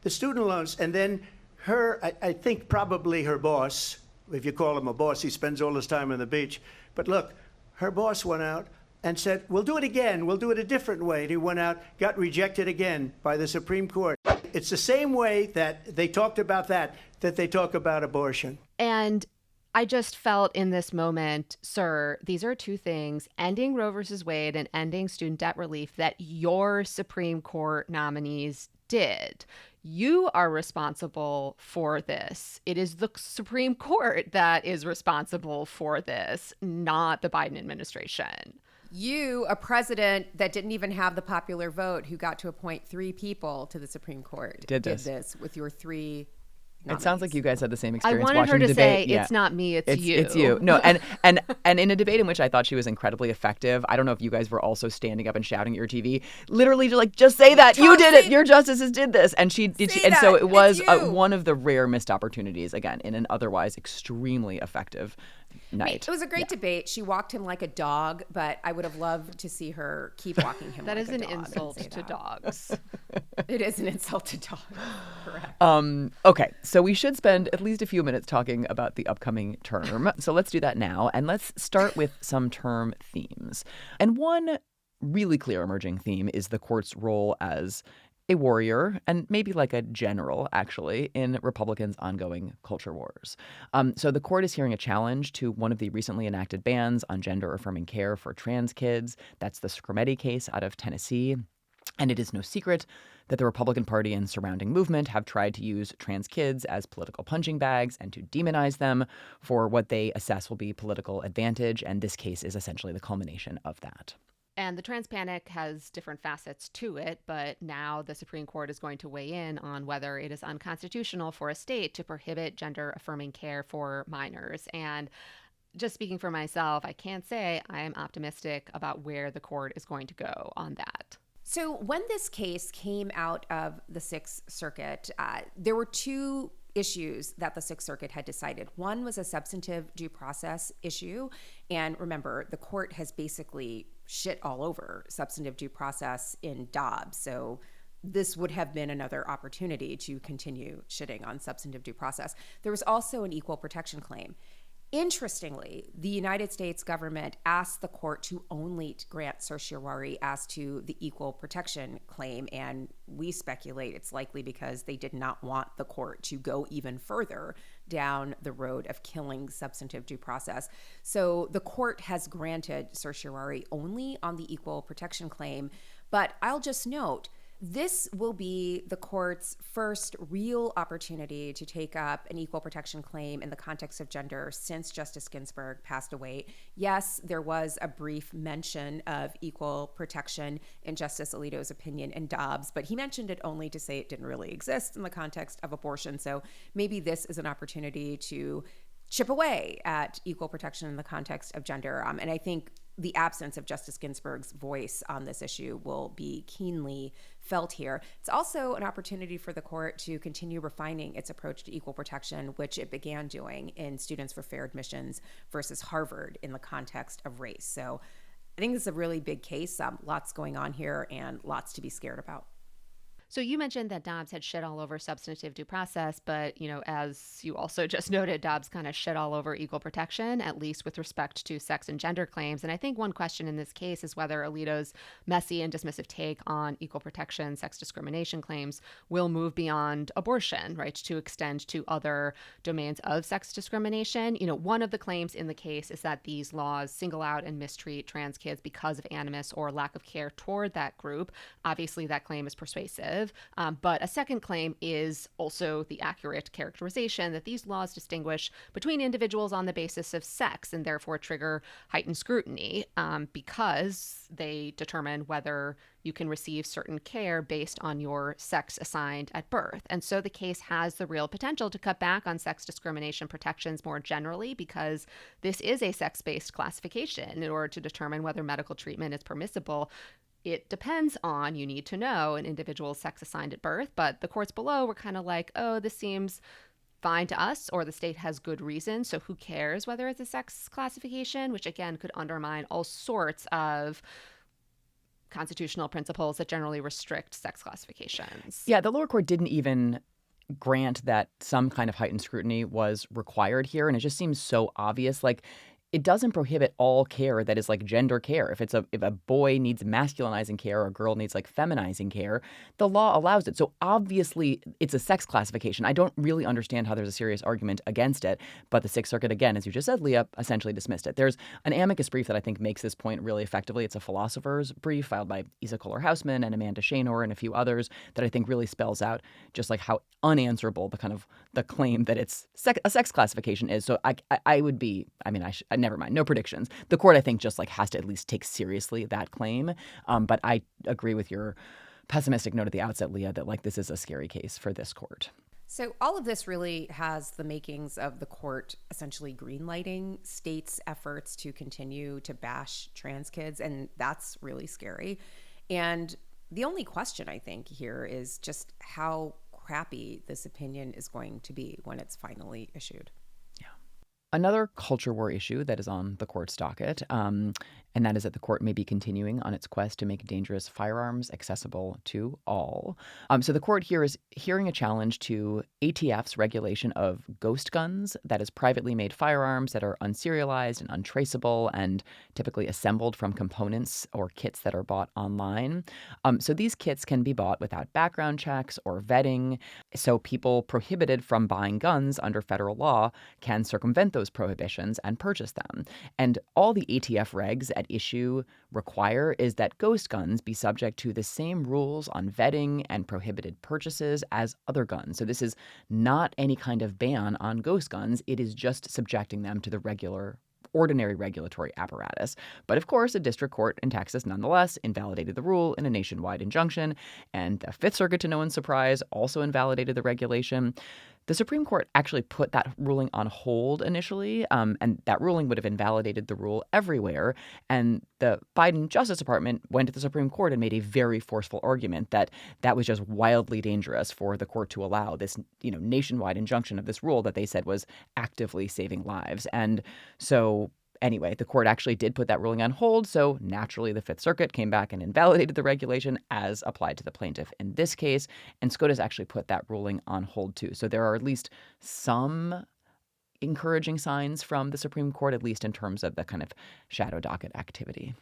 The student loans, and then I think probably her boss, if you call him a boss, he spends all his time on the beach. But look, her boss went out and said, we'll do it again. We'll do it a different way. And he went out, got rejected again by the Supreme Court. It's the same way that they talked about that they talk about abortion. And I just felt in this moment, sir, these are two things, ending Roe versus Wade and ending student debt relief, that your Supreme Court nominees did. You are responsible for this. It is the Supreme Court that is responsible for this, not the Biden administration. You, a president that didn't even have the popular vote, who got to appoint 3 people to the Supreme Court, did this with your 3 nominees. It sounds like you guys had the same I experience wanted watching her to the say, debate. it's not me, it's you. It's you. No, and in a debate in which I thought she was incredibly effective, I don't know if you guys were also standing up and shouting at your TV, literally just say that. You did it. Your justices did this. And she did. And so it was one of the rare missed opportunities, again, in an otherwise extremely effective night. It was a great debate. She walked him like a dog, but I would have loved to see her keep walking him that like a dog. That is an insult to dogs. It is an insult to dogs. Correct. Okay, so we should spend at least a few minutes talking about the upcoming term. So let's do that now. And let's start with some term themes. And one really clear emerging theme is the court's role as a warrior, and maybe like a general, actually, in Republicans' ongoing culture wars. So the court is hearing a challenge to one of the recently enacted bans on gender-affirming care for trans kids. That's the Scrutiny case out of Tennessee. And it is no secret that the Republican Party and surrounding movement have tried to use trans kids as political punching bags and to demonize them for what they assess will be political advantage. And this case is essentially the culmination of that. And the trans panic has different facets to it, but now the Supreme Court is going to weigh in on whether it is unconstitutional for a state to prohibit gender-affirming care for minors. And just speaking for myself, I can't say I am optimistic about where the court is going to go on that. So when this case came out of the Sixth Circuit, there were two issues that the Sixth Circuit had decided. One was a substantive due process issue. And remember, the court has basically shit all over substantive due process in Dobbs. So this would have been another opportunity to continue shitting on substantive due process. There was also an equal protection claim. Interestingly, the United States government asked the court to only grant certiorari as to the equal protection claim, and we speculate it's likely because they did not want the court to go even further down the road of killing substantive due process. So the court has granted certiorari only on the equal protection claim, but I'll just note, this will be the court's first real opportunity to take up an equal protection claim in the context of gender since Justice Ginsburg passed away. Yes, there was a brief mention of equal protection in Justice Alito's opinion in Dobbs, but he mentioned it only to say it didn't really exist in the context of abortion. So maybe this is an opportunity to chip away at equal protection in the context of gender. And I think the absence of Justice Ginsburg's voice on this issue will be keenly felt here. It's also an opportunity for the court to continue refining its approach to equal protection, which it began doing in Students for Fair Admissions versus Harvard in the context of race. So I think this is a really big case, lots going on here and lots to be scared about. So you mentioned that Dobbs had shit all over substantive due process, but, as you also just noted, Dobbs kind of shit all over equal protection, at least with respect to sex and gender claims. And I think one question in this case is whether Alito's messy and dismissive take on equal protection, sex discrimination claims will move beyond abortion, right, to extend to other domains of sex discrimination. One of the claims in the case is that these laws single out and mistreat trans kids because of animus or lack of care toward that group. Obviously, that claim is persuasive. But a second claim is also the accurate characterization that these laws distinguish between individuals on the basis of sex and therefore trigger heightened scrutiny because they determine whether you can receive certain care based on your sex assigned at birth. And so the case has the real potential to cut back on sex discrimination protections more generally because this is a sex-based classification. In order to determine whether medical treatment is permissible, it depends on, you need to know, an individual's sex assigned at birth. But the courts below were kind of like, oh, this seems fine to us, or the state has good reason, so who cares whether it's a sex classification, which again could undermine all sorts of constitutional principles that generally restrict sex classifications. Yeah, the lower court didn't even grant that some kind of heightened scrutiny was required here, and it just seems so obvious. Like, it doesn't prohibit all care that is like gender care. If a boy needs masculinizing care or a girl needs like feminizing care, the law allows it. So obviously it's a sex classification. I don't really understand how there's a serious argument against it. But the Sixth Circuit, again, as you just said, Leah, essentially dismissed it. There's an amicus brief that I think makes this point really effectively. It's a philosopher's brief filed by Isa Kohler-Hausman and Amanda Shaynor and a few others that I think really spells out just like how unanswerable the claim that it's a sex classification is. So I would be, never mind, no predictions. The court, I think, just like has to at least take seriously that claim. But I agree with your pessimistic note at the outset, Leah, that like this is a scary case for this court. So all of this really has the makings of the court essentially greenlighting states' efforts to continue to bash trans kids, and that's really scary. And the only question I think here is just how crappy this opinion is going to be when it's finally issued. Another culture war issue that is on the court's docket, and that is that the court may be continuing on its quest to make dangerous firearms accessible to all. So the court here is hearing a challenge to ATF's regulation of ghost guns, that is privately made firearms that are unserialized and untraceable and typically assembled from components or kits that are bought online. So these kits can be bought without background checks or vetting. So people prohibited from buying guns under federal law can circumvent those prohibitions and purchase them. And all the ATF regs at issue require is that ghost guns be subject to the same rules on vetting and prohibited purchases as other guns. So this is not any kind of ban on ghost guns. It is just subjecting them to the regular ordinary regulatory apparatus. But of course, a district court in Texas nonetheless invalidated the rule in a nationwide injunction, and the Fifth Circuit, to no one's surprise, also invalidated the regulation. The Supreme Court actually put that ruling on hold initially, and that ruling would have invalidated the rule everywhere. And the Biden Justice Department went to the Supreme Court and made a very forceful argument that that was just wildly dangerous for the court to allow this, nationwide injunction of this rule that they said was actively saving lives. And so anyway, the court actually did put that ruling on hold, so naturally the Fifth Circuit came back and invalidated the regulation as applied to the plaintiff in this case, and SCOTUS actually put that ruling on hold too. So there are at least some encouraging signs from the Supreme Court, at least in terms of the kind of shadow docket activity.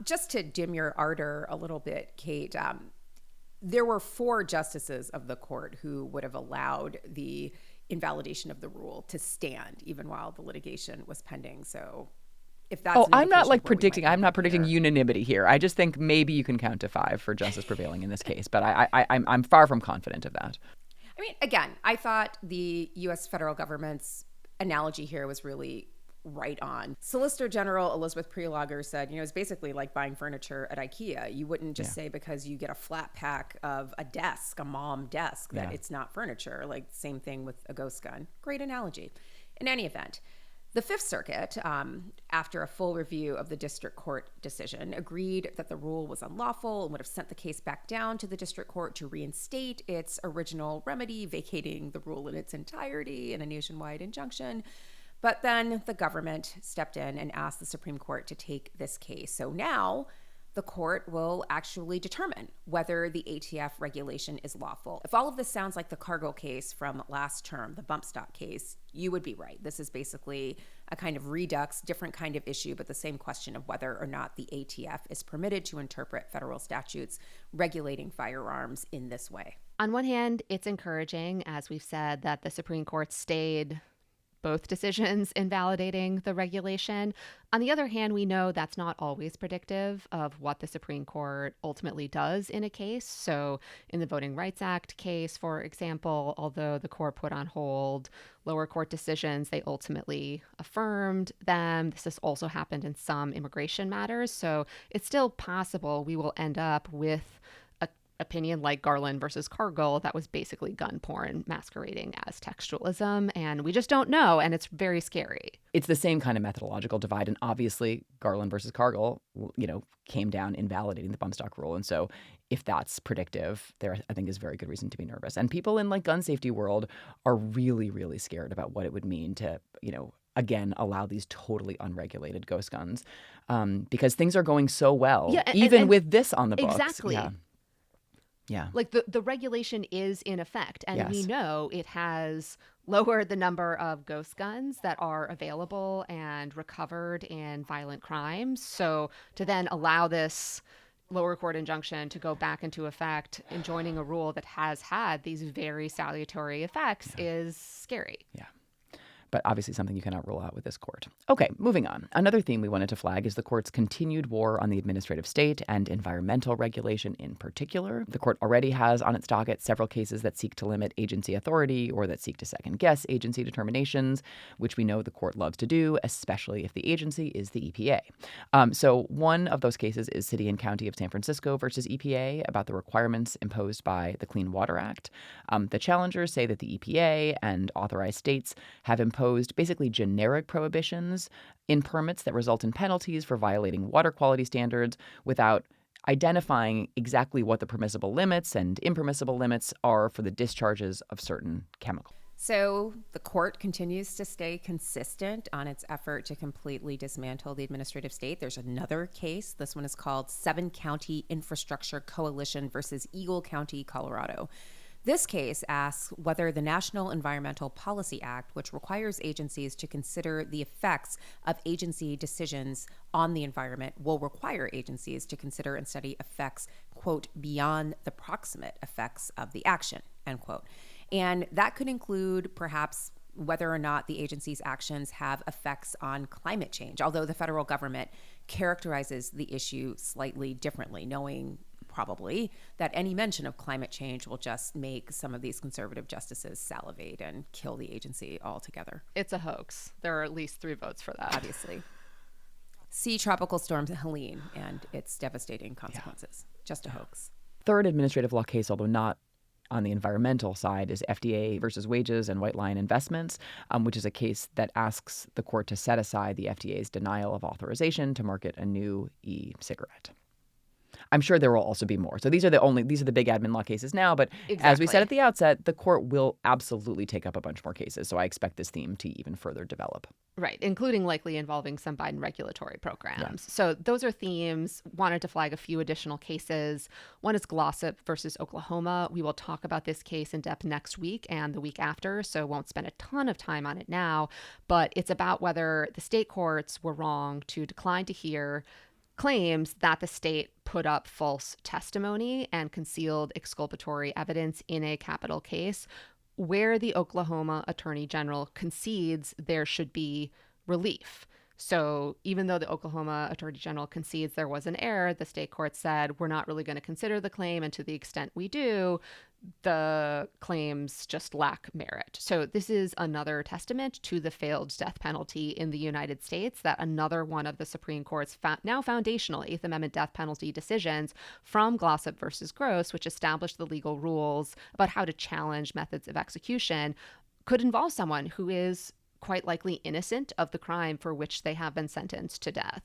Just to dim your ardor a little bit, Kate, there were 4 justices of the court who would have allowed the invalidation of the rule to stand even while the litigation was pending. So if that's I'm not predicting unanimity here. I just think maybe you can count to 5 for justice prevailing in this case, but I'm far from confident of that. I mean, again, I thought the U.S. federal government's analogy here was really right on. Solicitor General Elizabeth Prelogar said, it's basically like buying furniture at IKEA. You wouldn't just say because you get a flat pack of a desk, a mom desk, that it's not furniture. Like same thing with a ghost gun. Great analogy. In any event, the Fifth Circuit, after a full review of the district court decision, agreed that the rule was unlawful and would have sent the case back down to the district court to reinstate its original remedy, vacating the rule in its entirety in a nationwide injunction. But then the government stepped in and asked the Supreme Court to take this case. So now the court will actually determine whether the ATF regulation is lawful. If all of this sounds like the cargo case from last term, the bump stock case, you would be right. This is basically a kind of redux, different kind of issue, but the same question of whether or not the ATF is permitted to interpret federal statutes regulating firearms in this way. On one hand, it's encouraging, as we've said, that the Supreme Court stayed both decisions invalidating the regulation. On the other hand, we know that's not always predictive of what the Supreme Court ultimately does in a case. So in the Voting Rights Act case, for example, although the court put on hold lower court decisions, they ultimately affirmed them. This has also happened in some immigration matters. So it's still possible we will end up with opinion like Garland versus Cargill that was basically gun porn masquerading as textualism, and we just don't know, and it's very scary. It's the same kind of methodological divide, and obviously Garland versus Cargill, came down invalidating the bump stock rule, and so if that's predictive, there I think is very good reason to be nervous. And people in gun safety world are really, really scared about what it would mean to, again, allow these totally unregulated ghost guns, because things are going so well, even with this on the books. Exactly. Yeah. Like the regulation is in effect, and we know it has lowered the number of ghost guns that are available and recovered in violent crimes. So to then allow this lower court injunction to go back into effect, enjoining a rule that has had these very salutary effects is scary. Yeah. But obviously something you cannot rule out with this court. Okay, moving on. Another theme we wanted to flag is the court's continued war on the administrative state and environmental regulation in particular. The court already has on its docket several cases that seek to limit agency authority or that seek to second-guess agency determinations, which we know the court loves to do, especially if the agency is the EPA. So one of those cases is City and County of San Francisco versus EPA about the requirements imposed by the Clean Water Act. The challengers say that the EPA and authorized states have imposed basically generic prohibitions in permits that result in penalties for violating water quality standards without identifying exactly what the permissible limits and impermissible limits are for the discharges of certain chemicals. So the court continues to stay consistent on its effort to completely dismantle the administrative state. There's another case. This one is called Seven County Infrastructure Coalition versus Eagle County, Colorado. This case asks whether the National Environmental Policy Act, which requires agencies to consider the effects of agency decisions on the environment, will require agencies to consider and study effects, quote, beyond the proximate effects of the action, end quote. And that could include perhaps whether or not the agency's actions have effects on climate change, although the federal government characterizes the issue slightly differently, knowing probably, that any mention of climate change will just make some of these conservative justices salivate and kill the agency altogether. It's a hoax. There are at least 3 votes for that. Obviously. See Tropical Storm Helene and its devastating consequences. Just a hoax. Third administrative law case, although not on the environmental side, is FDA versus Wages and White Lion Investments, which is a case that asks the court to set aside the FDA's denial of authorization to market a new e-cigarette. I'm sure there will also be more. So these are the big admin law cases now. But as we said at the outset, the court will absolutely take up a bunch more cases. So I expect this theme to even further develop. Right, including likely involving some Biden regulatory programs. Yeah. So those are themes. Wanted to flag a few additional cases. One is Glossip versus Oklahoma. We will talk about this case in depth next week and the week after, so won't spend a ton of time on it now. But it's about whether the state courts were wrong to decline to hear claims that the state put up false testimony and concealed exculpatory evidence in a capital case where the Oklahoma Attorney General concedes there should be relief. So even though the Oklahoma Attorney General concedes there was an error, the state court said, we're not really going to consider the claim. And to the extent we do, the claims just lack merit. So this is another testament to the failed death penalty in the United States, that another one of the Supreme Court's now foundational Eighth Amendment death penalty decisions from Glossip versus Gross, which established the legal rules about how to challenge methods of execution, could involve someone who is quite likely innocent of the crime for which they have been sentenced to death.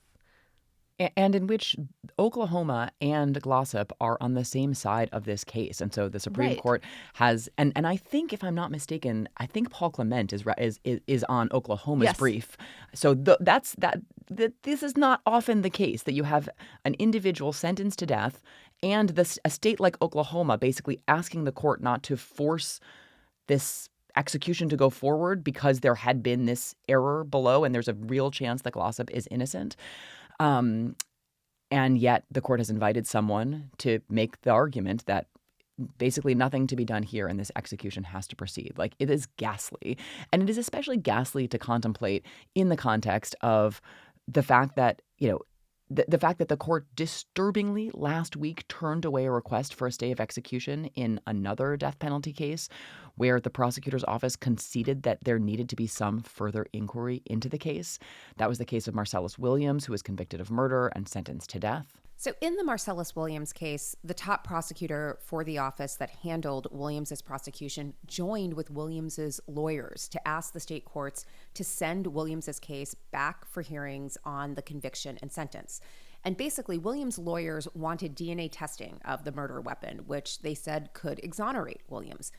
And in which Oklahoma and Glossip are on the same side of this case. And so the Supreme Court has, and I think, if I'm not mistaken, I think Paul Clement is on Oklahoma's brief. So this is not often the case, that you have an individual sentenced to death and a state like Oklahoma basically asking the court not to force this execution to go forward because there had been this error below and there's a real chance that Glossip is innocent. And yet the court has invited someone to make the argument that basically nothing to be done here and this execution has to proceed. Like, it is ghastly. And it is especially ghastly to contemplate in the context of the fact that, the fact that the court disturbingly last week turned away a request for a stay of execution in another death penalty case where the prosecutor's office conceded that there needed to be some further inquiry into the case. That was the case of Marcellus Williams, who was convicted of murder and sentenced to death. So in the Marcellus Williams case, the top prosecutor for the office that handled Williams's prosecution joined with Williams's lawyers to ask the state courts to send Williams's case back for hearings on the conviction and sentence. And basically, Williams' lawyers wanted DNA testing of the murder weapon, which they said could exonerate Williams.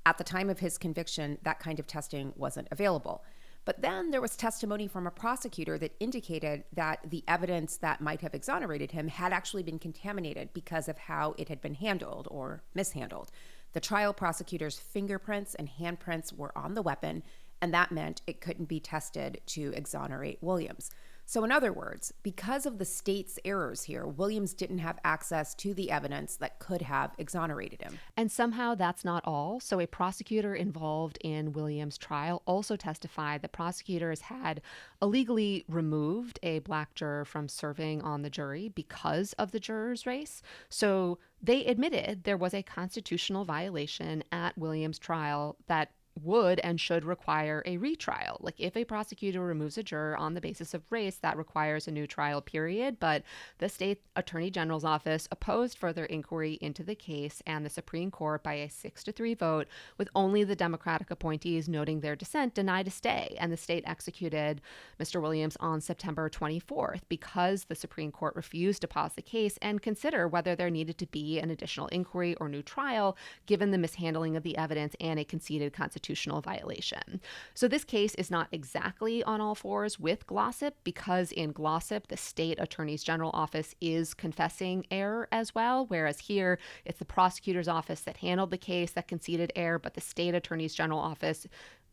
At the time of his conviction, that kind of testing wasn't available. But then there was testimony from a prosecutor that indicated that the evidence that might have exonerated him had actually been contaminated because of how it had been handled or mishandled. The trial prosecutor's fingerprints and handprints were on the weapon, and that meant it couldn't be tested to exonerate Williams. So in other words, because of the state's errors here, Williams didn't have access to the evidence that could have exonerated him. And somehow that's not all. So a prosecutor involved in Williams' trial also testified that prosecutors had illegally removed a black juror from serving on the jury because of the juror's race. So they admitted there was a constitutional violation at Williams' trial that would and should require a retrial. Like, if a prosecutor removes a juror on the basis of race, that requires a new trial period. But the state attorney general's office opposed further inquiry into the case, and the Supreme Court, by a 6-3 vote, with only the Democratic appointees noting their dissent, denied a stay. And the state executed Mr. Williams on September 24th because the Supreme Court refused to pause the case and consider whether there needed to be an additional inquiry or new trial, given the mishandling of the evidence and a conceded constitutional violation. So this case is not exactly on all fours with Glossip, because in Glossip, the state attorney's general office is confessing error as well, whereas here it's the prosecutor's office that handled the case that conceded error, but the state attorney's general office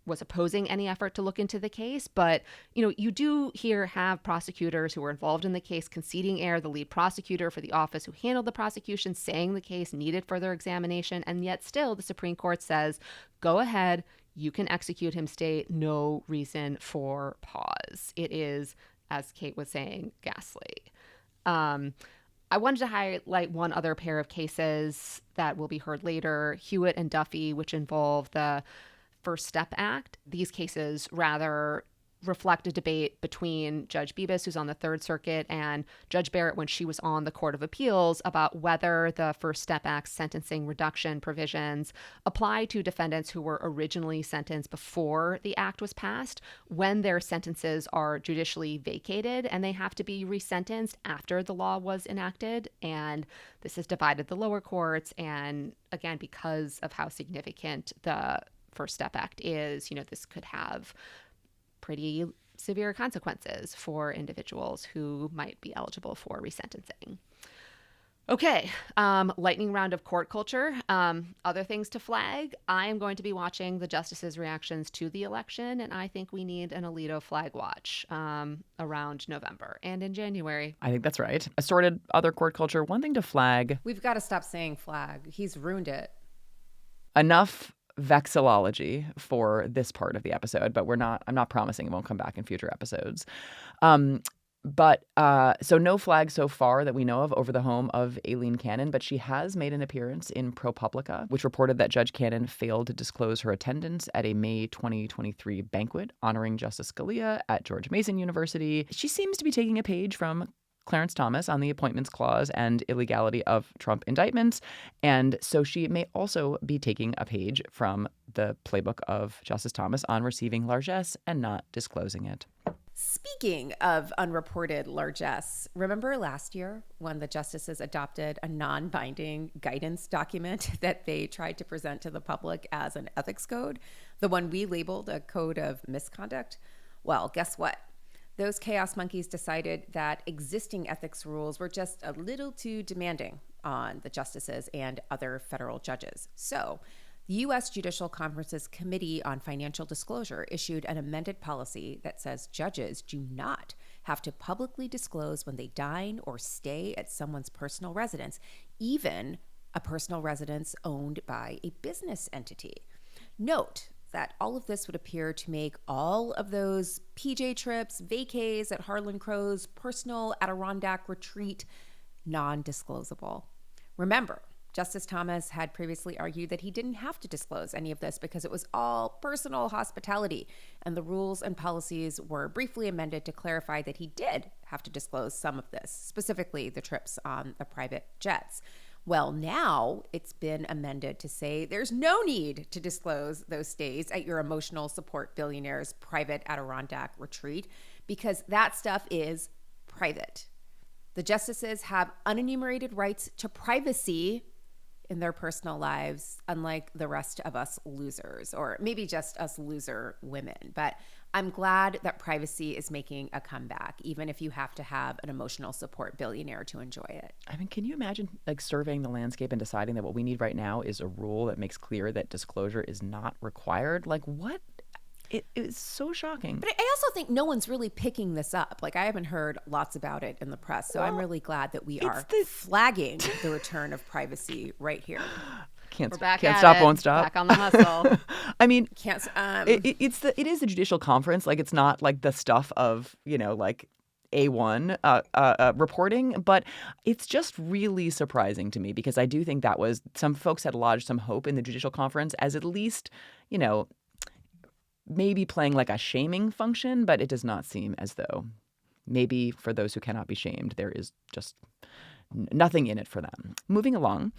was opposing any effort to look into the case. But, you do here have prosecutors who were involved in the case conceding error, the lead prosecutor for the office who handled the prosecution saying the case needed further examination, and yet still the Supreme Court says, go ahead, you can execute him, state, no reason for pause. It is, as Kate was saying, ghastly. I wanted to highlight one other pair of cases that will be heard later, Hewitt and Duffy, which involve the First Step Act. These cases rather reflect a debate between Judge Bibas, who's on the Third Circuit, and Judge Barrett when she was on the Court of Appeals about whether the First Step Act sentencing reduction provisions apply to defendants who were originally sentenced before the act was passed when their sentences are judicially vacated and they have to be resentenced after the law was enacted. And this has divided the lower courts. And again, because of how significant the First Step Act is, this could have pretty severe consequences for individuals who might be eligible for resentencing. Okay, lightning round of court culture. Other things to flag. I am going to be watching the justices' reactions to the election, and I think we need an Alito flag watch around November and in January. I think that's right. Assorted other court culture. One thing to flag. We've got to stop saying flag. He's ruined it. Enough vexillology for this part of the episode, but I'm not promising it won't come back in future episodes. So no flag so far that we know of over the home of Aileen Cannon, but she has made an appearance in ProPublica, which reported that Judge Cannon failed to disclose her attendance at a May 2023 banquet honoring Justice Scalia at George Mason University. She seems to be taking a page from Clarence Thomas on the Appointments Clause and illegality of Trump indictments. And so she may also be taking a page from the playbook of Justice Thomas on receiving largesse and not disclosing it. Speaking of unreported largesse, remember last year when the justices adopted a non-binding guidance document that they tried to present to the public as an ethics code, the one we labeled a code of misconduct? Well, guess what? Those chaos monkeys decided that existing ethics rules were just a little too demanding on the justices and other federal judges. So the U.S. Judicial Conference's Committee on Financial Disclosure issued an amended policy that says judges do not have to publicly disclose when they dine or stay at someone's personal residence, even a personal residence owned by a business entity. Note that all of this would appear to make all of those PJ trips, vacays at Harlan Crow's personal Adirondack retreat non-disclosable. Remember, Justice Thomas had previously argued that he didn't have to disclose any of this because it was all personal hospitality, and the rules and policies were briefly amended to clarify that he did have to disclose some of this, specifically the trips on the private jets. Well, now it's been amended to say there's no need to disclose those stays at your emotional support billionaire's private Adirondack retreat because that stuff is private. The justices have unenumerated rights to privacy in their personal lives, unlike the rest of us losers, or maybe just us loser women. But I'm glad that privacy is making a comeback, even if you have to have an emotional support billionaire to enjoy it. I mean, can you imagine surveying the landscape and deciding that what we need right now is a rule that makes clear that disclosure is not required? What? It is so shocking. But I also think no one's really picking this up. I haven't heard lots about it in the press. So I'm really glad that we are flagging the return of privacy right here. Can't Back stop, won't stop. Back on the hustle. I mean, it is the judicial conference. It's not the stuff of, A1 reporting, but it's just really surprising to me because I do think that was some folks had lodged some hope in the judicial conference as at least, maybe playing a shaming function, but it does not seem as though maybe for those who cannot be shamed, there is just nothing in it for them. Moving along,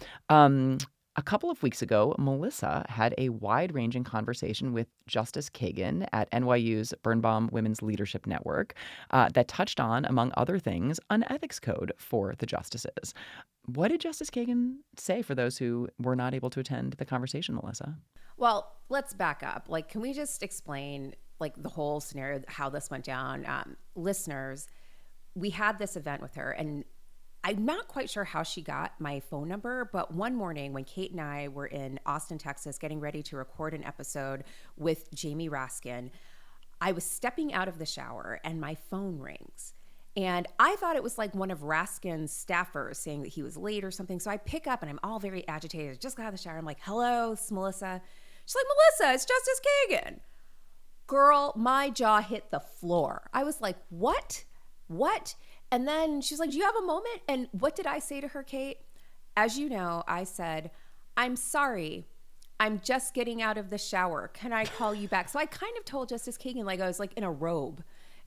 a couple of weeks ago, Melissa had a wide-ranging conversation with Justice Kagan at NYU's Birnbaum Women's Leadership Network that touched on, among other things, an ethics code for the justices. What did Justice Kagan say for those who were not able to attend the conversation, Melissa? Well, let's back up. Can we just explain the whole scenario, how this went down? Listeners, we had this event with her, and I'm not quite sure how she got my phone number, but one morning when Kate and I were in Austin, Texas, getting ready to record an episode with Jamie Raskin, I was stepping out of the shower and my phone rings. And I thought it was one of Raskin's staffers saying that he was late or something. So I pick up and I'm all very agitated. I just got out of the shower. I'm like, hello, it's Melissa. She's like, Melissa, it's Justice Kagan. Girl, my jaw hit the floor. I was like, what? And then she's like, do you have a moment? And what did I say to her, Kate? As you know, I said, I'm sorry. I'm just getting out of the shower. Can I call you back? So I kind of told Justice Kagan like I was like in a robe.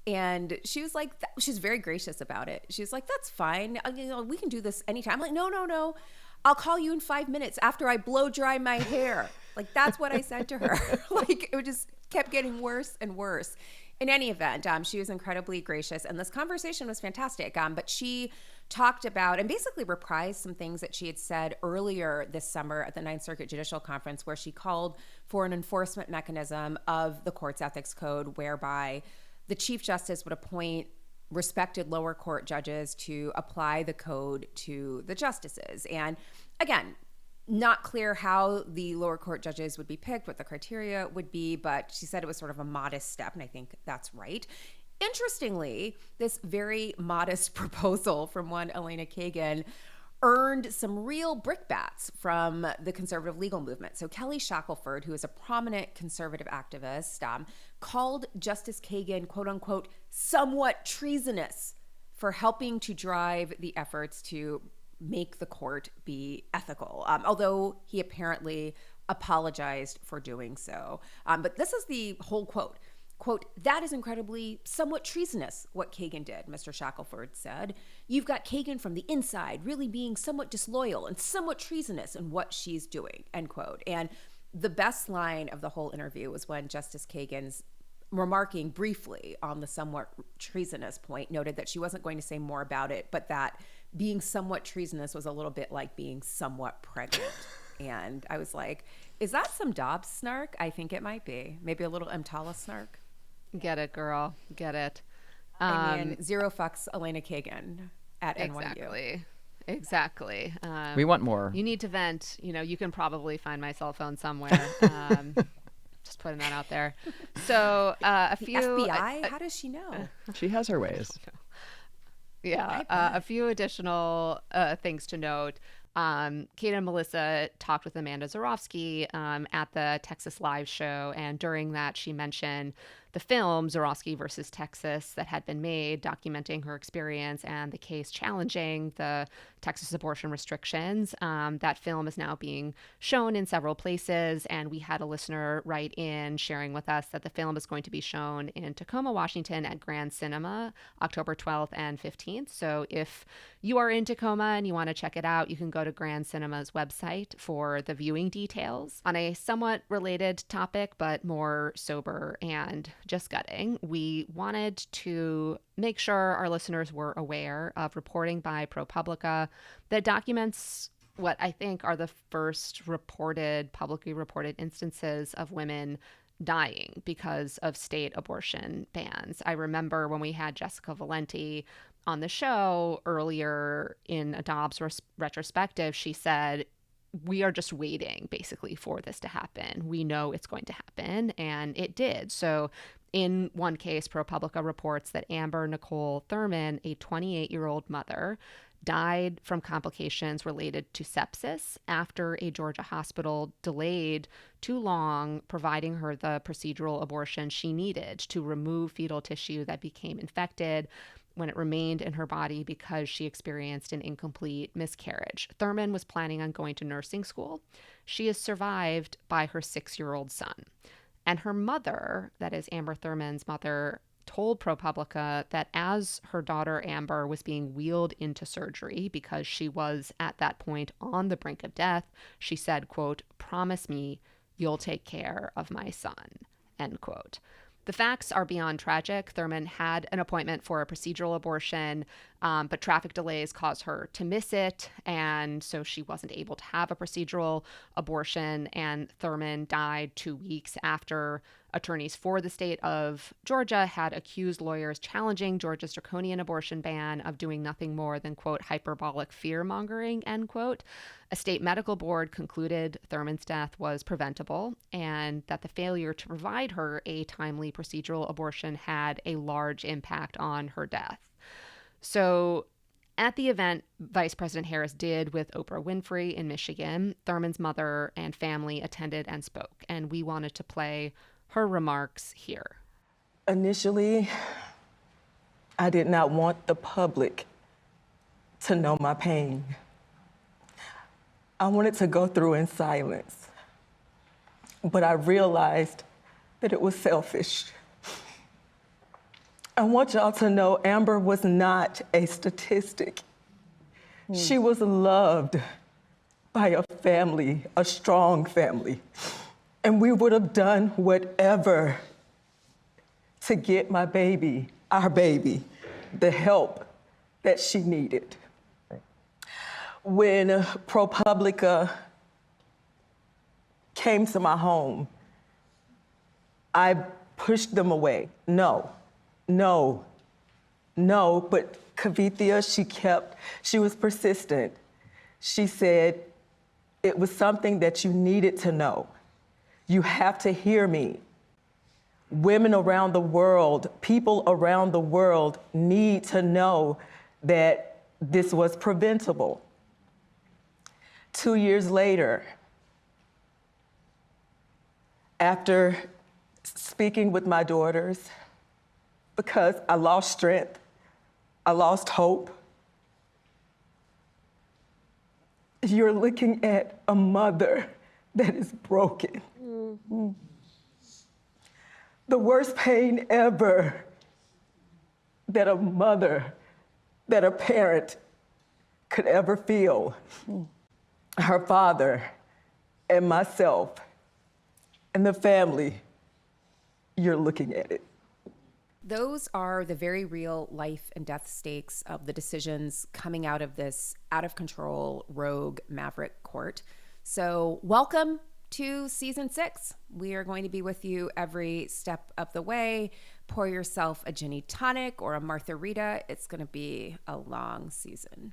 And she was like, she's very gracious about it. She's like, that's fine. We can do this anytime. I'm like, no. I'll call you in 5 minutes after I blow dry my hair. Like, that's what I said to her. Like, it just kept getting worse and worse. In any event, she was incredibly gracious. And this conversation was fantastic. But she talked about and basically reprised some things that she had said earlier this summer at the Ninth Circuit Judicial Conference, where she called for an enforcement mechanism of the court's ethics code whereby the Chief Justice would appoint respected lower court judges to apply the code to the justices. And again, not clear how the lower court judges would be picked, what the criteria would be, but she said it was sort of a modest step, and I think that's right. Interestingly, this very modest proposal from one Elena Kagan earned some real brickbats from the conservative legal movement. So Kelly Shackelford, who is a prominent conservative activist, called Justice Kagan, quote unquote, somewhat treasonous for helping to drive the efforts to make the court be ethical, although he apparently apologized for doing so. But this is the whole quote. Quote, that is incredibly somewhat treasonous, what Kagan did, Mr. Shackelford said. You've got Kagan from the inside really being somewhat disloyal and somewhat treasonous in what she's doing, end quote. And the best line of the whole interview was when Justice Kagan's remarking briefly on the somewhat treasonous point, noted that she wasn't going to say more about it, but that being somewhat treasonous was a little bit like being somewhat pregnant. And I was like, is that some Dobbs snark? I think it might be. Maybe a little EMTALA snark. Get it, girl. Get it. I mean, zero fucks Elena Kagan at NYU. Exactly. We want more. You need to vent. You know, you can probably find my cell phone somewhere. Just putting that out there. So a few FBI. How does she know? She has her ways. Yeah. A few additional things to note. Kate and Melissa talked with Amanda Zorofsky at the Texas Live show, and during that she mentioned the film Zorofsky versus Texas that had been made documenting her experience and the case challenging the Texas abortion restrictions. That film is now being shown in several places, and we had a listener write in sharing with us that the film is going to be shown in Tacoma, Washington at Grand Cinema October 12th and 15th. So if you are in Tacoma and you want to check it out, you can go to Grand Cinema's website for the viewing details. On a somewhat related topic, but more sober and just gutting, we wanted to make sure our listeners were aware of reporting by ProPublica that documents what I think are the first publicly reported instances of women dying because of state abortion bans. I remember when we had Jessica Valenti on the show earlier in a Dobbs retrospective, she said, we are just waiting basically for this to happen. We know it's going to happen, and it did. So in one case, ProPublica reports that Amber Nicole Thurman, a 28-year-old mother, died from complications related to sepsis after a Georgia hospital delayed too long providing her the procedural abortion she needed to remove fetal tissue that became infected when it remained in her body because she experienced an incomplete miscarriage. Thurman was planning on going to nursing school. She is survived by her 6-year-old son. And her mother, that is Amber Thurman's mother, told ProPublica that as her daughter Amber was being wheeled into surgery because she was at that point on the brink of death, she said, quote, promise me you'll take care of my son, end quote. The facts are beyond tragic. Thurman had an appointment for a procedural abortion, but traffic delays caused her to miss it, and so she wasn't able to have a procedural abortion, and Thurman died 2 weeks after attorneys for the state of Georgia had accused lawyers challenging Georgia's draconian abortion ban of doing nothing more than, quote, hyperbolic fear-mongering, end quote. A state medical board concluded Thurman's death was preventable and that the failure to provide her a timely procedural abortion had a large impact on her death. So at the event Vice President Harris did with Oprah Winfrey in Michigan, Thurman's mother and family attended and spoke, and we wanted to play her remarks here. Initially, I did not want the public to know my pain. I wanted to go through in silence, but I realized that it was selfish. I want y'all to know Amber was not a statistic. She was loved by a family, a strong family, and we would have done whatever to get my baby, our baby, the help that she needed. When ProPublica came to my home, I pushed them away. No, but Kavithia, she was persistent. She said, it was something that you needed to know. You have to hear me. Women around the world, people around the world need to know that this was preventable. 2 years later, after speaking with my daughters, because I lost strength, I lost hope, you're looking at a mother that is broken. Mm-hmm. The worst pain ever that a mother, that a parent could ever feel. Her father and myself and the family, you're looking at it. Those are the very real life and death stakes of the decisions coming out of this out of control rogue maverick court. So welcome to season 6. We are going to be with you every step of the way. Pour yourself a gin and tonic or a Martha Rita. It's going to be a long season.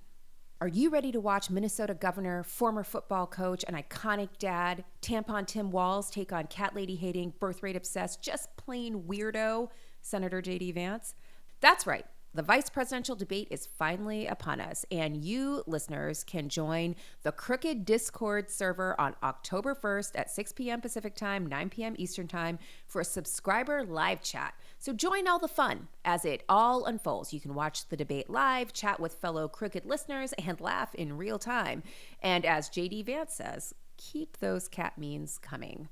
Are you ready to watch Minnesota governor, former football coach, and iconic dad, tampon Tim Walz take on cat lady hating, birth rate obsessed, just plain weirdo Senator J.D. Vance? That's right. The vice presidential debate is finally upon us, and you, listeners, can join the Crooked Discord server on October 1st at 6 p.m. Pacific Time, 9 p.m. Eastern Time for a subscriber live chat. So join all the fun as it all unfolds. You can watch the debate live, chat with fellow Crooked listeners, and laugh in real time. And as J.D. Vance says, keep those cat memes coming.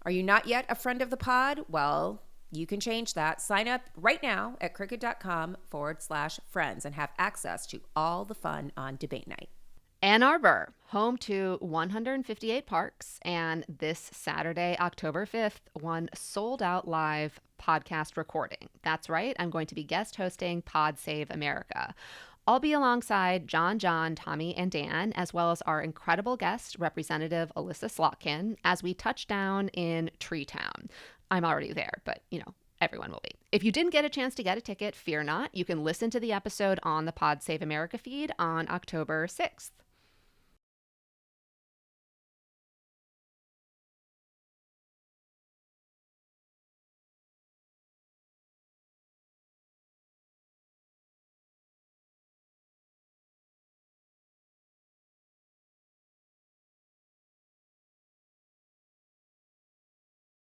Are you not yet a friend of the pod? Well, you can change that. Sign up right now at crooked.com/friends and have access to all the fun on debate night. Ann Arbor, home to 158 parks, and this Saturday, October 5th, one sold-out live podcast recording. That's right, I'm going to be guest hosting Pod Save America. I'll be alongside John, Tommy, and Dan, as well as our incredible guest, Representative Alyssa Slotkin, as we touch down in Tree Town. I'm already there, but, everyone will be. If you didn't get a chance to get a ticket, fear not. You can listen to the episode on the Pod Save America feed on October 6th.